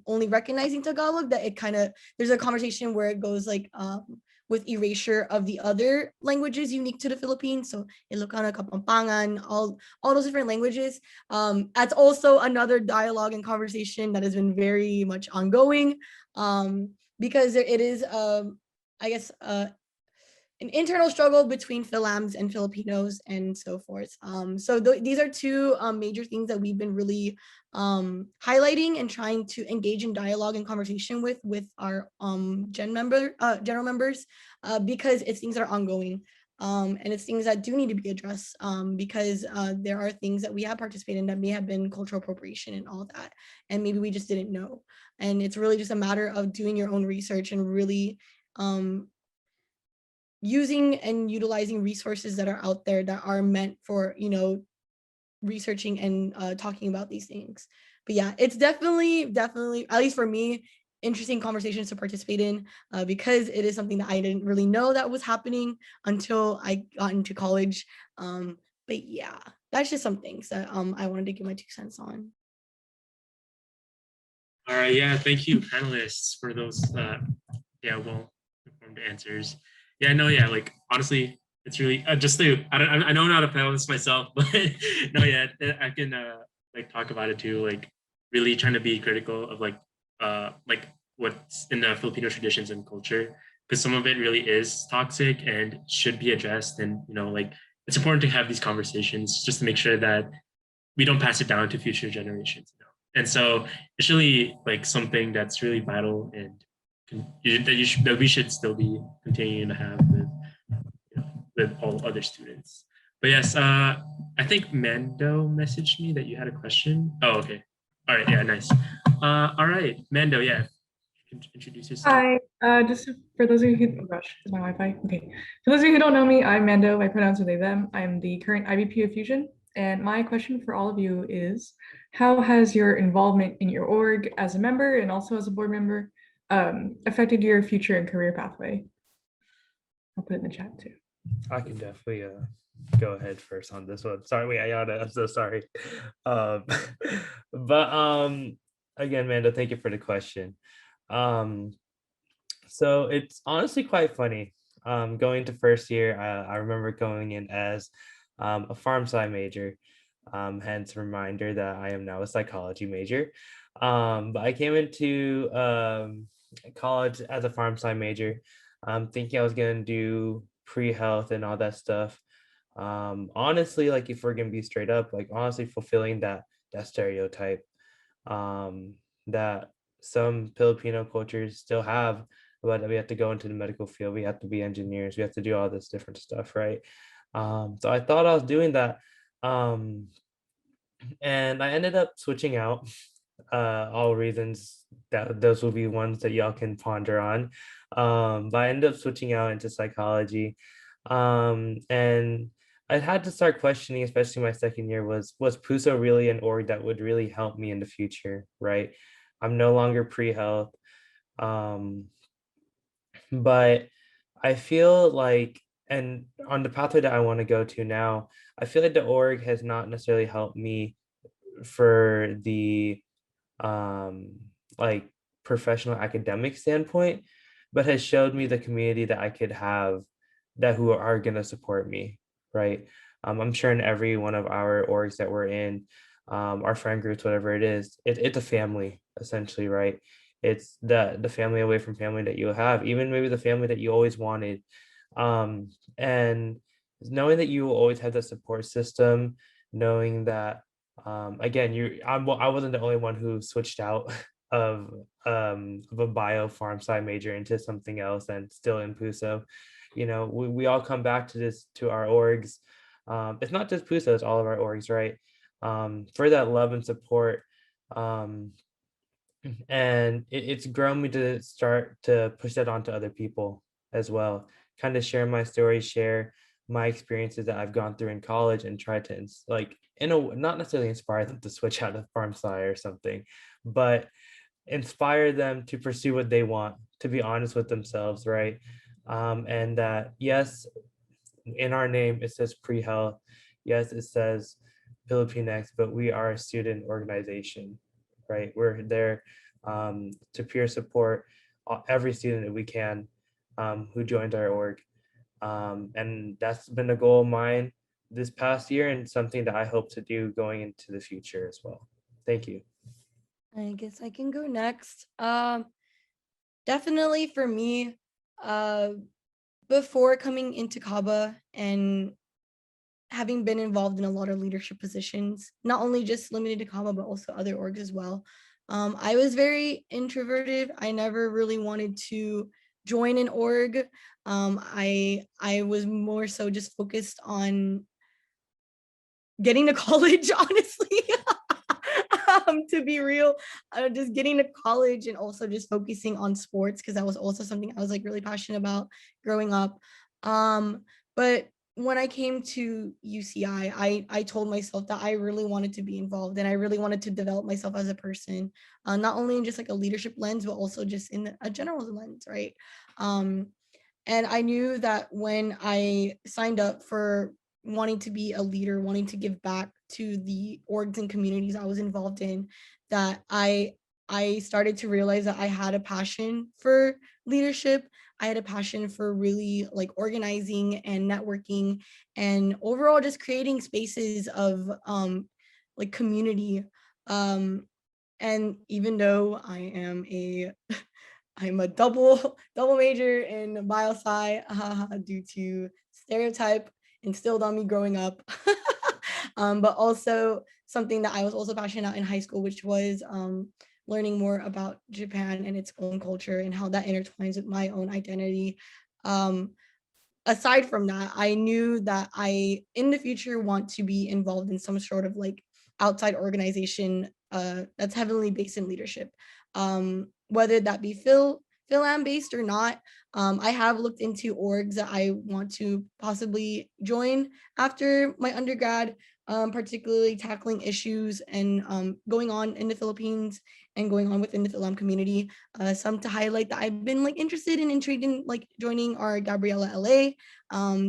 only recognizing Tagalog, that it kind of, there's a conversation where it goes like with erasure of the other languages unique to the Philippines. So Ilocano, Kapampangan, all those different languages. That's also another dialogue and conversation that has been very much ongoing, because it is, I guess, an internal struggle between Philams and Filipinos and so forth. So these are two major things that we've been really highlighting and trying to engage in dialogue and conversation with our general members, because it's things that are ongoing. And it's things that do need to be addressed, because there are things that we have participated in that may have been cultural appropriation and all that, and maybe we just didn't know. And it's really just a matter of doing your own research and really using and utilizing resources that are out there that are meant for, you know, researching and talking about these things. But yeah, it's definitely, at least for me, interesting conversations to participate in, because it is something that I didn't really know that was happening until I got into college. But yeah, that's just some things that I wanted to give my 2 cents on. All right, yeah, thank you, panelists, for those well-informed answers. Yeah, no, yeah, like honestly, it's really just to, I know I'm not a panelist myself, but no, yeah, I can like talk about it too, like really trying to be critical of like what's in the Filipino traditions and culture, because some of it really is toxic and should be addressed. And you know, like it's important to have these conversations just to make sure that we don't pass it down to future generations. You know? And so it's really like something that's really vital and that we should still be continuing to have with, you know, with all other students. But yes, I think Mando messaged me that you had a question. Oh, okay. All right. Yeah, nice. All right, Mando. Yeah, you can introduce yourself. Hi. Just for those of you who, oh gosh, is my Wi-Fi? Okay. For those of you who don't know me, I'm Mando. My pronouns are they, them. I'm the current IVP of Fusion. And my question for all of you is, how has your involvement in your org as a member and also as a board member affected your future and career pathway? I'll put it in the chat too. I can definitely go ahead first on this one. Sorry, wait, Ayana, I'm so sorry. But again, Mando, thank you for the question. So it's honestly quite funny. Going to first year, I remember going in as a pharm sci major, hence reminder that I am now a psychology major. But I came into college as a pharm sci major, thinking I was gonna do pre-health and all that stuff. Honestly, like if we're gonna be straight up, like honestly fulfilling that stereotype that some Filipino cultures still have, but we have to go into the medical field, we have to be engineers, we have to do all this different stuff, right? So I thought I was doing that, and I ended up switching out. All reasons that those will be ones that y'all can ponder on. But I ended up switching out into psychology, and I had to start questioning, especially my second year, was PUSO really an org that would really help me in the future, right? I'm no longer pre-health, but I feel like and on the pathway that I want to go to now, I feel like the org has not necessarily helped me for the like professional academic standpoint, but has showed me the community that I could have that who are going to support me, right? I'm sure in every one of our orgs that we're in, our friend groups, whatever it is, it's a family essentially, right? It's the family away from family that you have, even maybe the family that you always wanted. And knowing that you will always have the support system, knowing that again, I wasn't the only one who switched out of a bio farm sci major into something else and still in PUSO. You know, we all come back to our orgs. It's not just PUSO, it's all of our orgs, right? For that love and support. And it's grown me to start to push that onto other people as well. Kind of share my story, share my experiences that I've gone through in college, and try to like not necessarily inspire them to switch out of farm sci or something, but inspire them to pursue what they want, to be honest with themselves, right? And that yes, in our name it says pre-health, yes, it says Filipinx, but we are a student organization, right? We're there to peer support every student that we can who joined our org. And that's been a goal of mine this past year and something that I hope to do going into the future as well. Thank you. I guess I can go next. Definitely for me, before coming into Kaba and having been involved in a lot of leadership positions, not only just limited to Kaba, but also other orgs as well. I was very introverted. I never really wanted to join an org. I was more so just focused on getting to college, honestly. To be real, just getting to college and also just focusing on sports, because that was also something I was like really passionate about growing up. But when I came to UCI, I told myself that I really wanted to be involved and I really wanted to develop myself as a person, not only in just like a leadership lens, but also just in a general lens, right? And I knew that when I signed up for wanting to be a leader, wanting to give back to the orgs and communities I was involved in, that I started to realize that I had a passion for leadership. I had a passion for really like organizing and networking and overall just creating spaces of like community. And even though I'm a double major in bio-sci due to stereotype instilled on me growing up. But also something that I was also passionate about in high school, which was learning more about Japan and its own culture and how that intertwines with my own identity. Aside from that, I knew that I, in the future, want to be involved in some sort of like outside organization that's heavily based in leadership, whether that be Philam based or not. I have looked into orgs that I want to possibly join after my undergrad, particularly tackling issues and going on in the Philippines and going on within the Philam community. Some to highlight that I've been like interested and intrigued in like joining are Gabriela LA.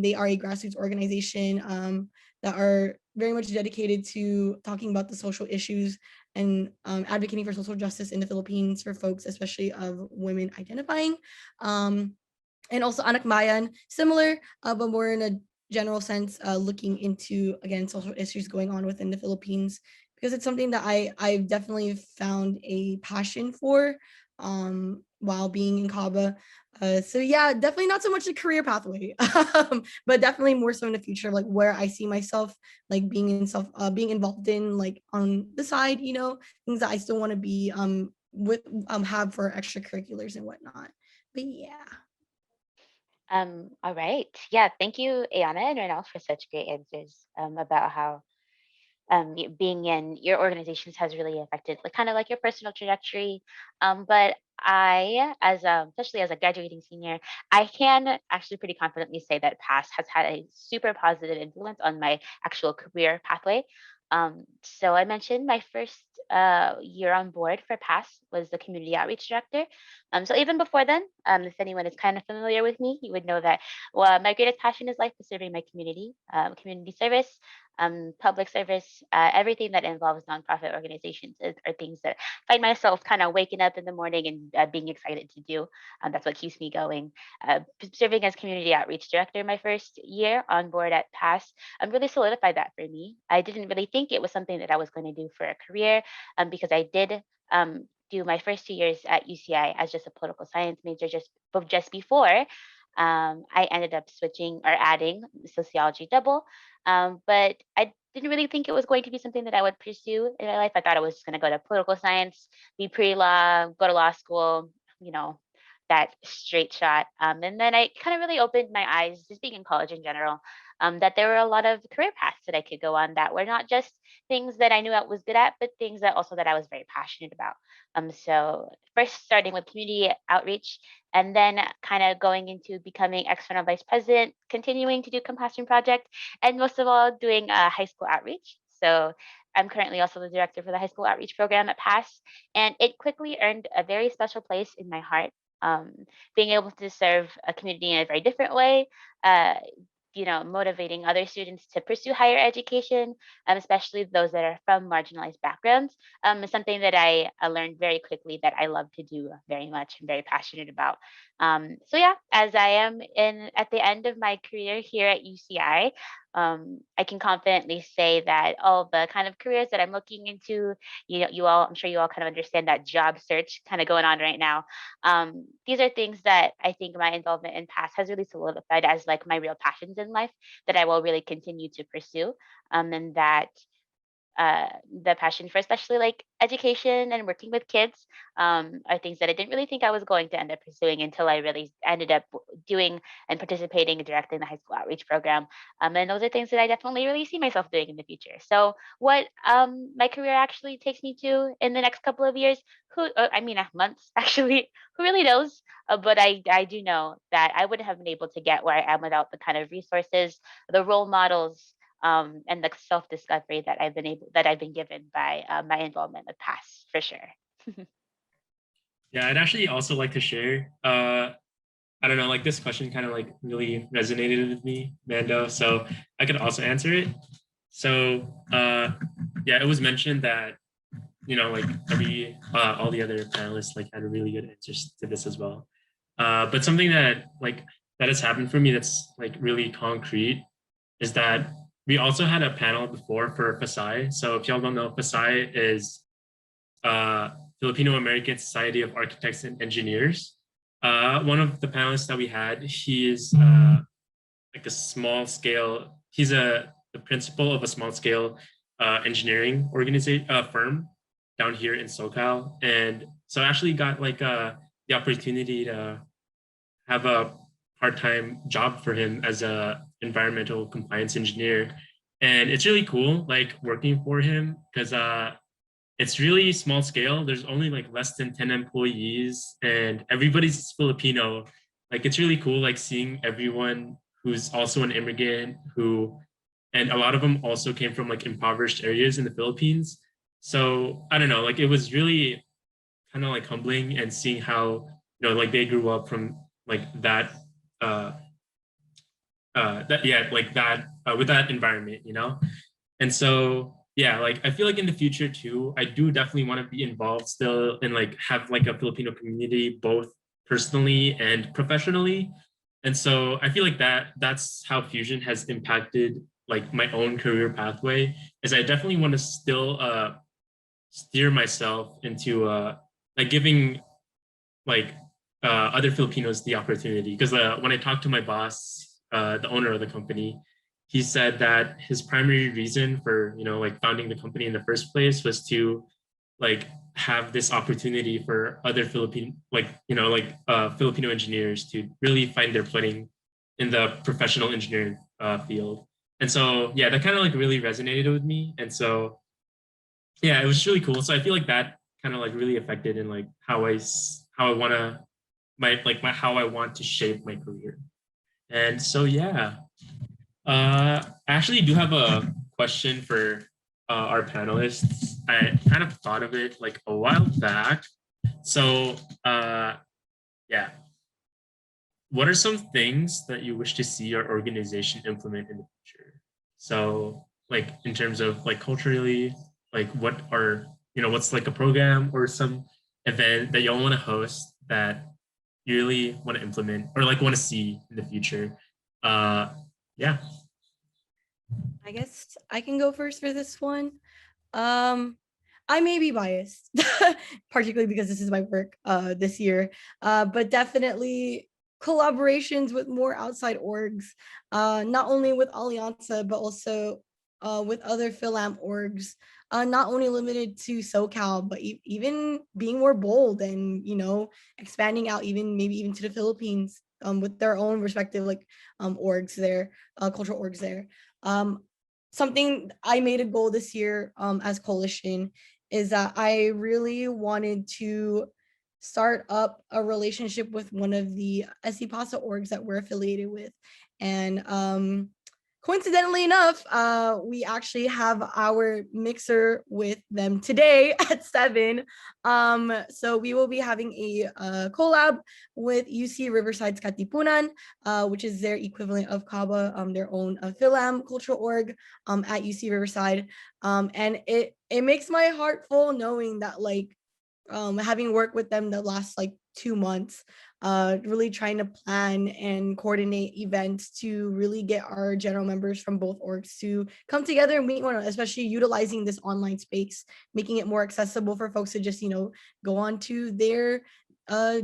They are a grassroots organization that are very much dedicated to talking about the social issues and advocating for social justice in the Philippines for folks, especially of women identifying. And also Anak Bayan, similar, but more in a general sense, looking into, again, social issues going on within the Philippines, because it's something that I've definitely found a passion for while being in Kaba. So yeah, definitely not so much a career pathway, but definitely more so in the future, like where I see myself like being involved in like on the side, you know, things that I still want to be have for extracurriculars and whatnot. But yeah. All right. Yeah, thank you, Ayana and Renal, for such great answers about how being in your organizations has really affected like kind of like your personal trajectory. But I, as especially as a graduating senior, I can actually pretty confidently say that past has had a super positive influence on my actual career pathway. So I mentioned my first year on board for PASS was the community outreach director. So even before then, if anyone is kind of familiar with me, you would know that my greatest passion is life is serving my community, community service, public service, everything that involves nonprofit organizations are things that I find myself kind of waking up in the morning and being excited to do. That's what keeps me going. Serving as community outreach director my first year on board at PASS really solidified that for me. I didn't really think it was something that I was going to do for a career because I did do my first 2 years at UCI as just a political science major just before I ended up switching or adding sociology double. But I didn't really think it was going to be something that I would pursue in my life. I thought I was just going to go to political science, be pre-law, go to law school, you know, that straight shot. And then I kind of really opened my eyes, just being in college in general, that there were a lot of career paths that I could go on that were not just things that I knew I was good at, but things that also that I was very passionate about. So first starting with community outreach, and then kind of going into becoming external vice president, continuing to do compassion project, and most of all doing high school outreach. So I'm currently also the director for the high school outreach program at PASS, and it quickly earned a very special place in my heart. Being able to serve a community in a very different way, uh, motivating other students to pursue higher education, especially those that are from marginalized backgrounds, is something that I learned very quickly that I love to do very much and very passionate about. So yeah, as I am at the end of my career here at UCI, I can confidently say that all the kind of careers that I'm looking into, I'm sure you all kind of understand that job search kind of going on right now. These are things that I think my involvement in PASS has really solidified as like my real passions in life that I will really continue to pursue. And that the passion for especially like education and working with kids are things that I didn't really think I was going to end up pursuing until I really ended up doing and participating and directing the high school outreach program. And those are things that I definitely really see myself doing in the future. So what my career actually takes me to in the next couple of years, months actually, who really knows? But I do know that I wouldn't have been able to get where I am without the kind of resources, the role models, and the self-discovery that I've been given by my involvement with PASS for sure. Yeah, I'd actually also like to share. I don't know, like this question kind of like really resonated with me, Mando. So I could also answer it. So yeah, it was mentioned that like all the other panelists like had really good answers to this as well. But something that has happened for me that's like really concrete is that we also had a panel before for FUSI. So if y'all don't know, FUSI is Filipino American Society of Architects and Engineers. One of the panelists that we had, he is like a small scale, he's the principal of a small scale engineering organization firm down here in SoCal. And so I actually got like the opportunity to have a part-time job for him as a environmental compliance engineer. And it's really cool, like working for him, because it's really small scale. There's only like less than 10 employees and everybody's Filipino. Like it's really cool, like seeing everyone who's also an immigrant and a lot of them also came from like impoverished areas in the Philippines. So I don't know, like it was really kind of like humbling and seeing how, like they grew up from like that, with that environment, And so, yeah, like I feel like in the future too, I do definitely want to be involved still and like have like a Filipino community, both personally and professionally. And so I feel like that's how Fusion has impacted like my own career pathway, is I definitely want to still steer myself into like giving like other Filipinos the opportunity. Because when I talked to my boss, the owner of the company, he said that his primary reason for like founding the company in the first place was to like have this opportunity for other Filipino Filipino engineers to really find their footing in the professional engineering field. And so yeah, that kind of like really resonated with me. And so yeah, it was really cool. So I feel like that kind of like really affected in like how I want to how I want to shape my career. And so yeah, I actually do have a question for our panelists, I kind of thought of it like a while back. So yeah, what are some things that you wish to see your organization implement in the future? So like in terms of like culturally, like what are, what's like a program or some event that you all want to host that you really want to implement or like want to see in the future? Yeah. I guess I can go first for this one. I may be biased, particularly because this is my work this year, but definitely collaborations with more outside orgs, not only with Alyansa, but also with other Philam orgs, not only limited to SoCal, but even being more bold and, expanding out maybe even to the Philippines with their own respective like orgs there, cultural orgs there. Something I made a goal this year as coalition is that I really wanted to start up a relationship with one of the SC Pasa orgs that we're affiliated with. And coincidentally enough, we actually have our mixer with them today at 7. So we will be having a collab with UC Riverside's Katipunan, which is their equivalent of Kaba, their own Philam cultural org at UC Riverside. And it makes my heart full knowing that like having worked with them the last like 2 months, really trying to plan and coordinate events to really get our general members from both orgs to come together and meet one another, especially utilizing this online space, making it more accessible for folks to just, go onto their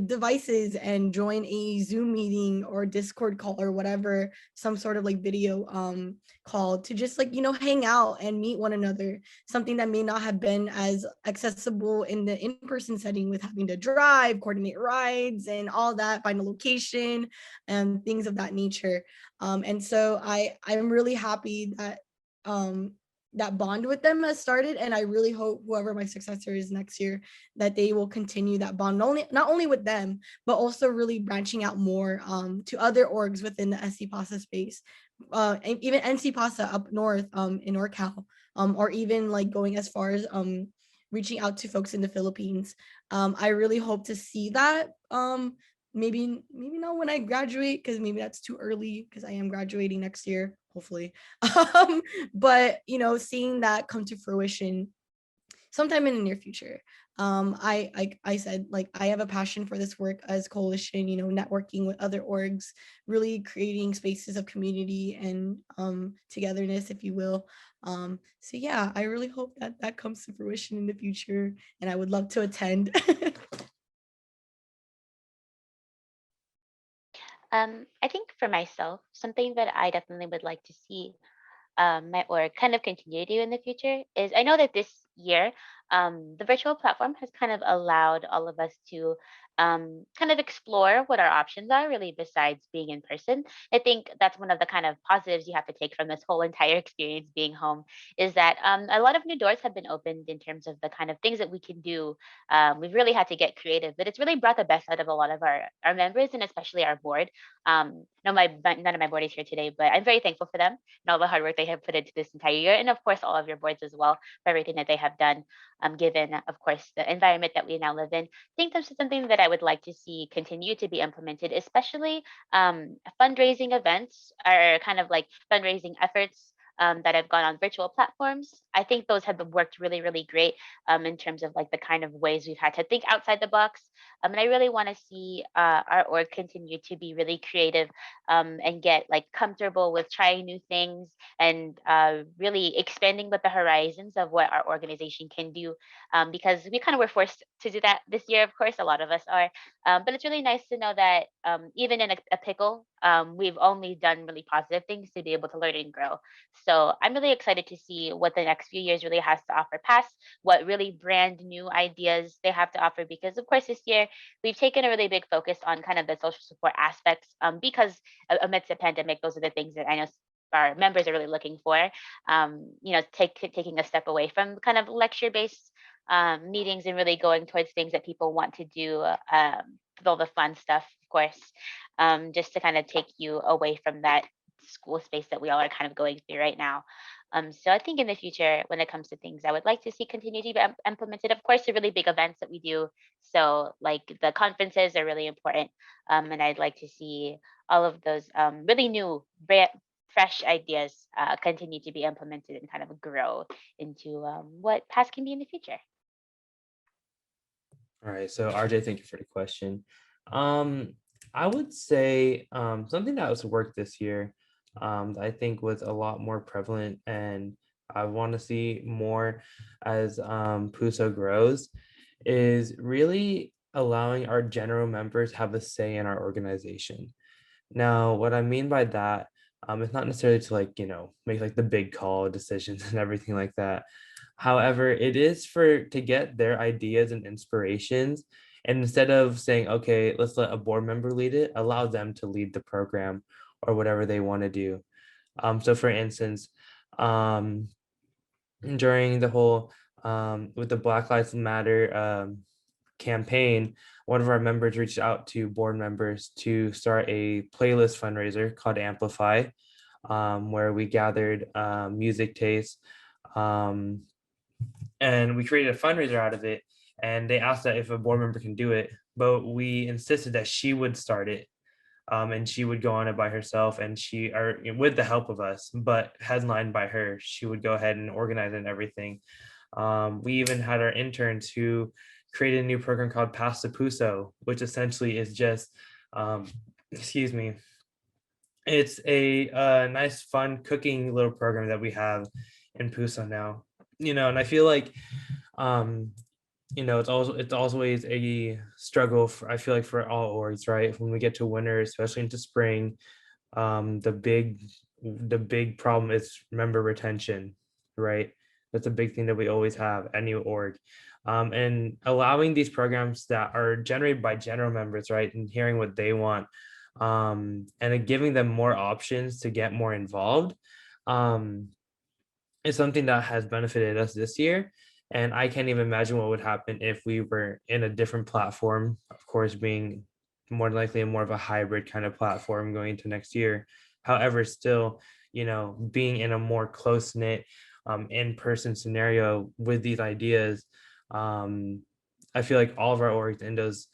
devices and join a Zoom meeting or Discord call or whatever, some sort of like video call to just like, hang out and meet one another, something that may not have been as accessible in the in-person setting with having to drive, coordinate rides and all that, find a location and things of that nature. And so I'm really happy that that bond with them has started, and I really hope whoever my successor is next year that they will continue that bond, not only with them but also really branching out more to other orgs within the SC Pasa space, and even NC Pasa up north in NorCal, or even like going as far as reaching out to folks in the Philippines. I really hope to see that. Maybe not when I graduate, because maybe that's too early, because I am graduating next year, hopefully. But seeing that come to fruition sometime in the near future. I said, like, I have a passion for this work as coalition, networking with other orgs, really creating spaces of community and togetherness, if you will. So yeah, I really hope that that comes to fruition in the future, and I would love to attend. I think for myself, something that I definitely would like to see my org kind of continue to do in the future is I know that this year, the virtual platform has kind of allowed all of us to kind of explore what our options are really besides being in person. I think that's one of the kind of positives you have to take from this whole entire experience being home is that a lot of new doors have been opened in terms of the kind of things that we can do. We've really had to get creative, but it's really brought the best out of a lot of our members and especially our board. No, none of my board is here today, but I'm very thankful for them and all the hard work they have put into this entire year. And of course, all of your boards as well for everything that they have done, given, of course, the environment that we now live in. I think this is something that I would like to see continue to be implemented, especially fundraising events or kind of like fundraising efforts that have gone on virtual platforms. I think those have worked really, really great in terms of like the kind of ways we've had to think outside the box. And I really want to see our org continue to be really creative and get like comfortable with trying new things and really expanding with the horizons of what our organization can do, because we kind of were forced to do that this year. Of course, a lot of us are, but it's really nice to know that even in a pickle, we've only done really positive things to be able to learn and grow. So I'm really excited to see what the next few years really has to offer past what really brand new ideas they have to offer, because of course this year we've taken a really big focus on kind of the social support aspects, because amidst the pandemic, those are the things that I know our members are really looking for. Taking a step away from kind of lecture-based meetings and really going towards things that people want to do, with all the fun stuff, of course, just to kind of take you away from that school space that we all are kind of going through right now. So I think in the future, when it comes to things I would like to see continue to be implemented, of course, the really big events that we do. So like the conferences are really important. And I'd like to see all of those really new, fresh ideas continue to be implemented and kind of grow into what PAS can be in the future. All right, so RJ, thank you for the question. Um, I would say something that was worked this year that I think was a lot more prevalent, and I want to see more as PUSO grows, is really allowing our general members have a say in our organization. Now, what I mean by that, it's not necessarily to like, make like the big call decisions and everything like that. However, it is for to get their ideas and inspirations. And instead of saying, okay, let's let a board member lead it, allow them to lead the program or whatever they want to do. So for instance, um, during the whole with the Black Lives Matter campaign, one of our members reached out to board members to start a playlist fundraiser called Amplify, where we gathered music tastes, um, and we created a fundraiser out of it. And they asked that if a board member can do it, but we insisted that she would start it. And she would go on it by herself, and she, or with the help of us, but headlined by her. She would go ahead and organize it and everything. We even had our interns who created a new program called Pass the Puso, which essentially is just, excuse me, it's a nice, fun cooking little program that we have in Puso now. And I feel like, it's always a struggle for, I feel like, for all orgs, right? When we get to winter, especially into spring, the big problem is member retention, right? That's a big thing that we always have at new org. And allowing these programs that are generated by general members, right, and hearing what they want, and then giving them more options to get more involved, is something that has benefited us this year. And I can't even imagine what would happen if we were in a different platform, of course, being more than likely more of a hybrid kind of platform going into next year. However, still, being in a more close-knit in-person scenario with these ideas, I feel like all of our orgs in those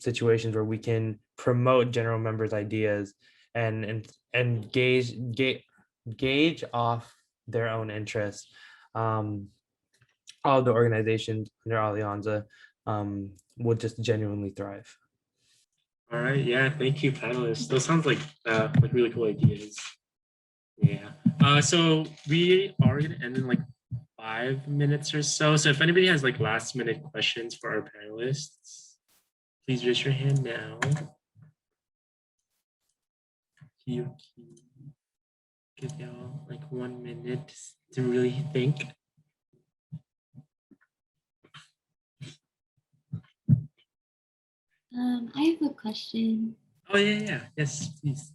situations where we can promote general members' ideas and gauge off their own interests. All of the organizations under Alyansa will just genuinely thrive. All right, yeah, thank you, panelists. Those sounds like really cool ideas. Yeah. So we are gonna end in like 5 minutes or so. So if anybody has like last minute questions for our panelists, please raise your hand now. You give y'all like 1 minute to really think. I have a question. Oh yeah. Yes, please.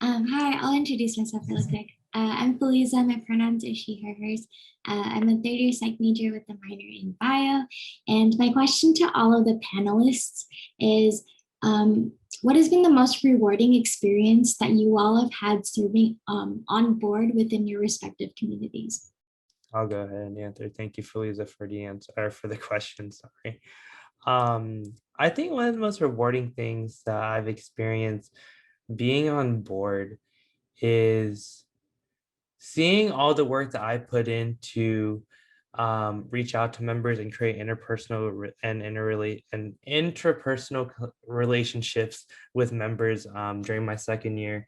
Hi, I'll introduce myself really quick. I'm Feliza, my pronouns are she, her, hers. I'm a third year psych major with a minor in bio. And my question to all of the panelists is, what has been the most rewarding experience that you all have had serving on board within your respective communities? I'll go ahead and answer. Thank you, Feliza, for the answer, or for the question. Sorry. I think one of the most rewarding things that I've experienced being on board is seeing all the work that I put in to reach out to members and create interpersonal and interpersonal relationships with members during my second year,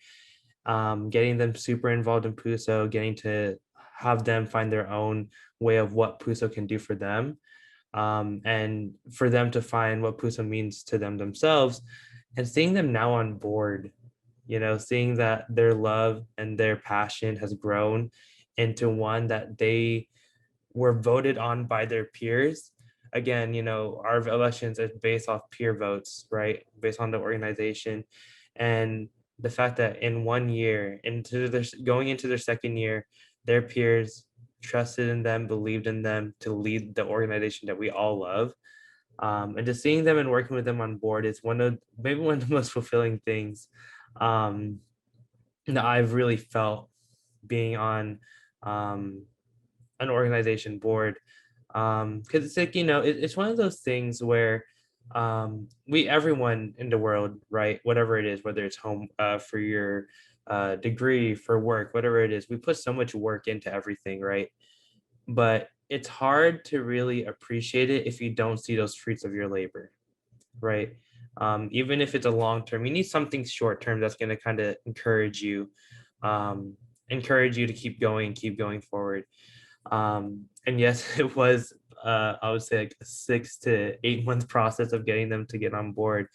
getting them super involved in PUSO, getting to have them find their own way of what PUSO can do for them, and for them to find what PUSO means to them themselves, and seeing them now on board, seeing that their love and their passion has grown into one that they were voted on by their peers. Again, our elections is based off peer votes, right? Based on the organization. And the fact that in 1 year, going into their second year, their peers trusted in them, believed in them to lead the organization that we all love. And just seeing them and working with them on board is maybe one of the most fulfilling things that I've really felt being on an organization board, because it's like, it's one of those things where everyone in the world, right, whatever it is, whether it's home, for your degree, for work, whatever it is, we put so much work into everything, right? But it's hard to really appreciate it if you don't see those fruits of your labor, right? Even if it's a long term, you need something short term that's going to kind of um, encourage you to keep going forward. And yes, it was, I would say, like a 6 to 8 month process of getting them to get on board.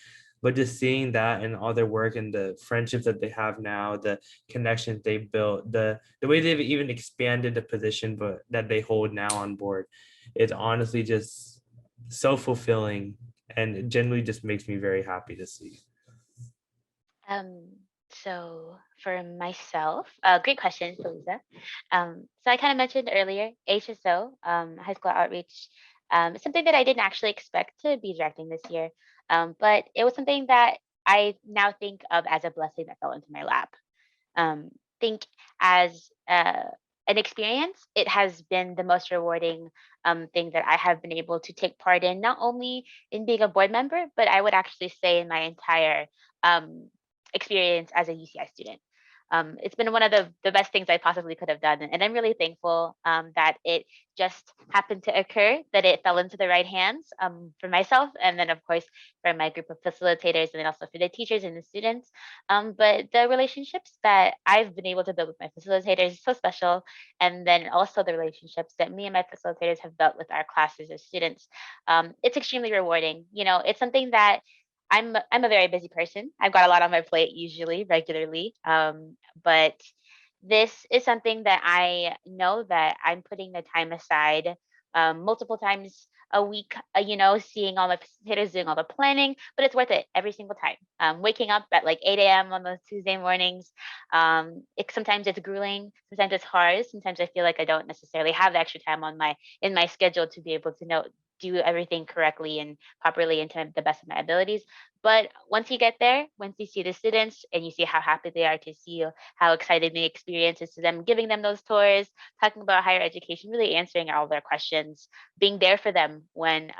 But just seeing that and all their work and the friendships that they have now, the connections they built, the way they've even expanded the position but that they hold now on board, it's honestly just so fulfilling, and it generally just makes me very happy to see. Um, so for myself, great question, Felisa. So I kind of mentioned earlier, HSO, high school outreach, is something that I didn't actually expect to be directing this year, but it was something that I now think of as a blessing that fell into my lap. Think as an experience, it has been the most rewarding thing that I have been able to take part in, not only in being a board member, but I would actually say in my entire um, experience as a UCI student. It's been one of the best things I possibly could have done. And I'm really thankful that it just happened to occur, that it fell into the right hands for myself. And then, of course, for my group of facilitators, and then also for the teachers and the students. But the relationships that I've been able to build with my facilitators is so special. And then also the relationships that me and my facilitators have built with our classes as students. It's extremely rewarding. It's something that I'm a very busy person. I've got a lot on my plate usually, regularly. But this is something that I know that I'm putting the time aside multiple times a week, seeing all my facilitators doing all the planning, but it's worth it every single time. Waking up at like 8 a.m. on those Tuesday mornings. Sometimes it's grueling, sometimes it's hard. Sometimes I feel like I don't necessarily have the extra time in my schedule to be able to do everything correctly and properly and to the best of my abilities. But once you get there, once you see the students and you see how happy they are to see you, how excited the experience is to them, giving them those tours, talking about higher education, really answering all their questions, being there for them when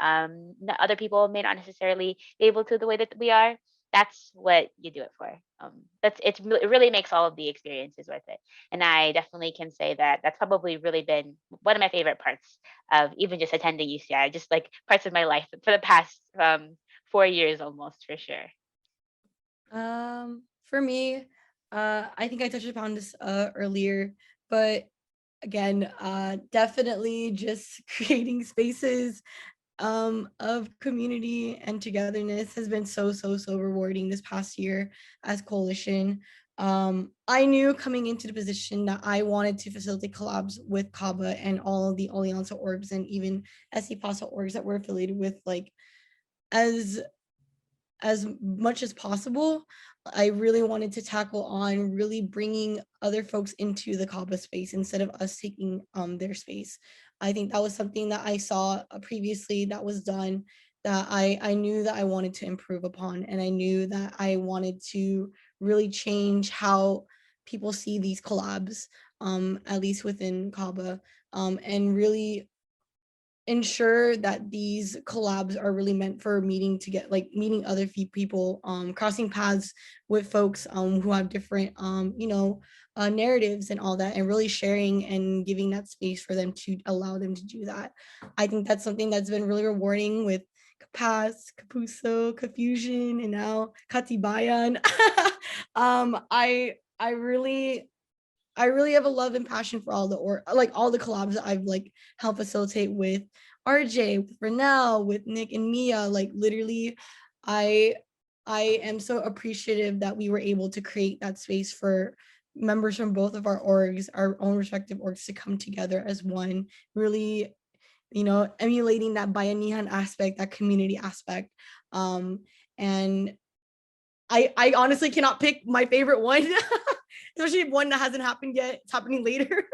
other people may not necessarily be able to the way that we are. That's what you do it for. It really makes all of the experiences worth it. And I definitely can say that that's probably really been one of my favorite parts of even just attending UCI, just like parts of my life for the past 4 years almost, for sure. For me, I think I touched upon this earlier, but again, definitely just creating spaces of community and togetherness has been so rewarding this past year as coalition. I knew coming into the position that I wanted to facilitate collabs with Kaba and all of the Alyansa orgs and even SC PASA orgs that we're affiliated with, like as much as possible. I really wanted to tackle on really bringing other folks into the Kaba space instead of us taking their space. I think that was something that I saw previously that was done that I knew that I wanted to improve upon, and I knew that I wanted to really change how people see these collabs, at least within Kaba, and really ensure that these collabs are really meant for meeting other people, crossing paths with folks who have different narratives and all that, and really sharing and giving that space for them to allow them to do that. I think that's something that's been really rewarding with Kapas, Kapuso, Kafusion, and now Kababayan. I really have a love and passion for all the collabs that I've helped facilitate with RJ, with Renelle, with Nick and Mia. Like literally, I am so appreciative that we were able to create that space for members from both of our orgs, our own respective orgs, to come together as one, really, emulating that bayanihan aspect, that community aspect. And I honestly cannot pick my favorite one, especially one that hasn't happened yet. It's happening later.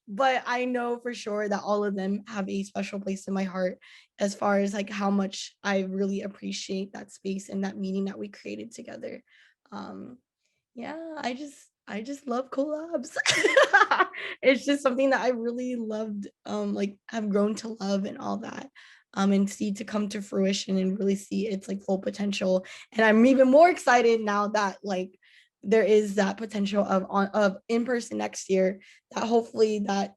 But I know for sure that all of them have a special place in my heart as far as how much I really appreciate that space and that meeting that we created together. Yeah, I just love collabs. It's just something that I really loved, like have grown to love and all that. And see to come to fruition and really see its like full potential. And I'm even more excited now that like there is that potential of in person next year, that hopefully that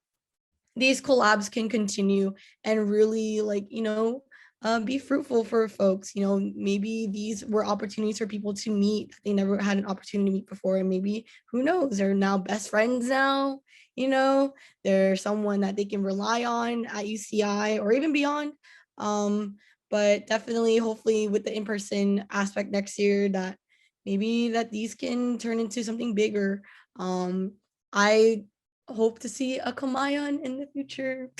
these collabs can continue and really like, be fruitful for folks. Maybe these were opportunities for people to meet that they never had an opportunity to meet before, and maybe who knows, they're now best friends now. They're someone that they can rely on at UCI or even beyond. But definitely hopefully with the in-person aspect next year, that maybe that these can turn into something bigger. I hope to see a Kamayan in the future.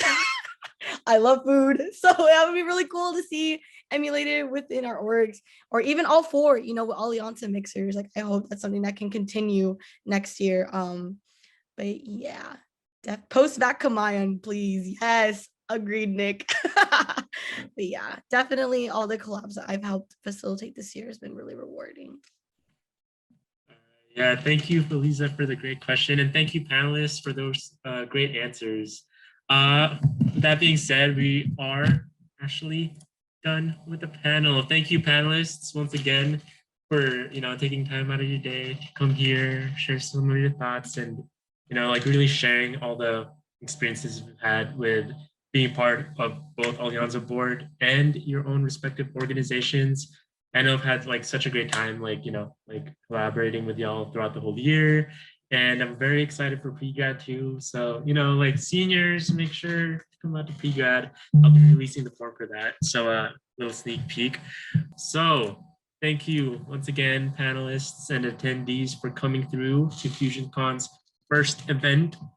I love food, so that would be really cool to see emulated within our orgs, or even all four, with Alyansa mixers. Like I hope that's something that can continue next year. But yeah, post back Kamayan, please. Yes, agreed, Nick. But yeah, definitely all the collabs that I've helped facilitate this year has been really rewarding. Yeah, thank you, Felisa, for the great question. And thank you, panelists, for those great answers. That being said, we are actually done with the panel. Thank you, panelists, once again, for taking time out of your day to come here, share some of your thoughts, and like really sharing all the experiences you've had with being part of both Alyansa board and your own respective organizations. I know I've had like such a great time, like collaborating with y'all throughout the whole year. And I'm very excited for pre-grad too. So, like seniors, make sure to come out to pre-grad. I'll be releasing the form for that. So little sneak peek. So thank you once again, panelists and attendees, for coming through to FUSIONCon's first event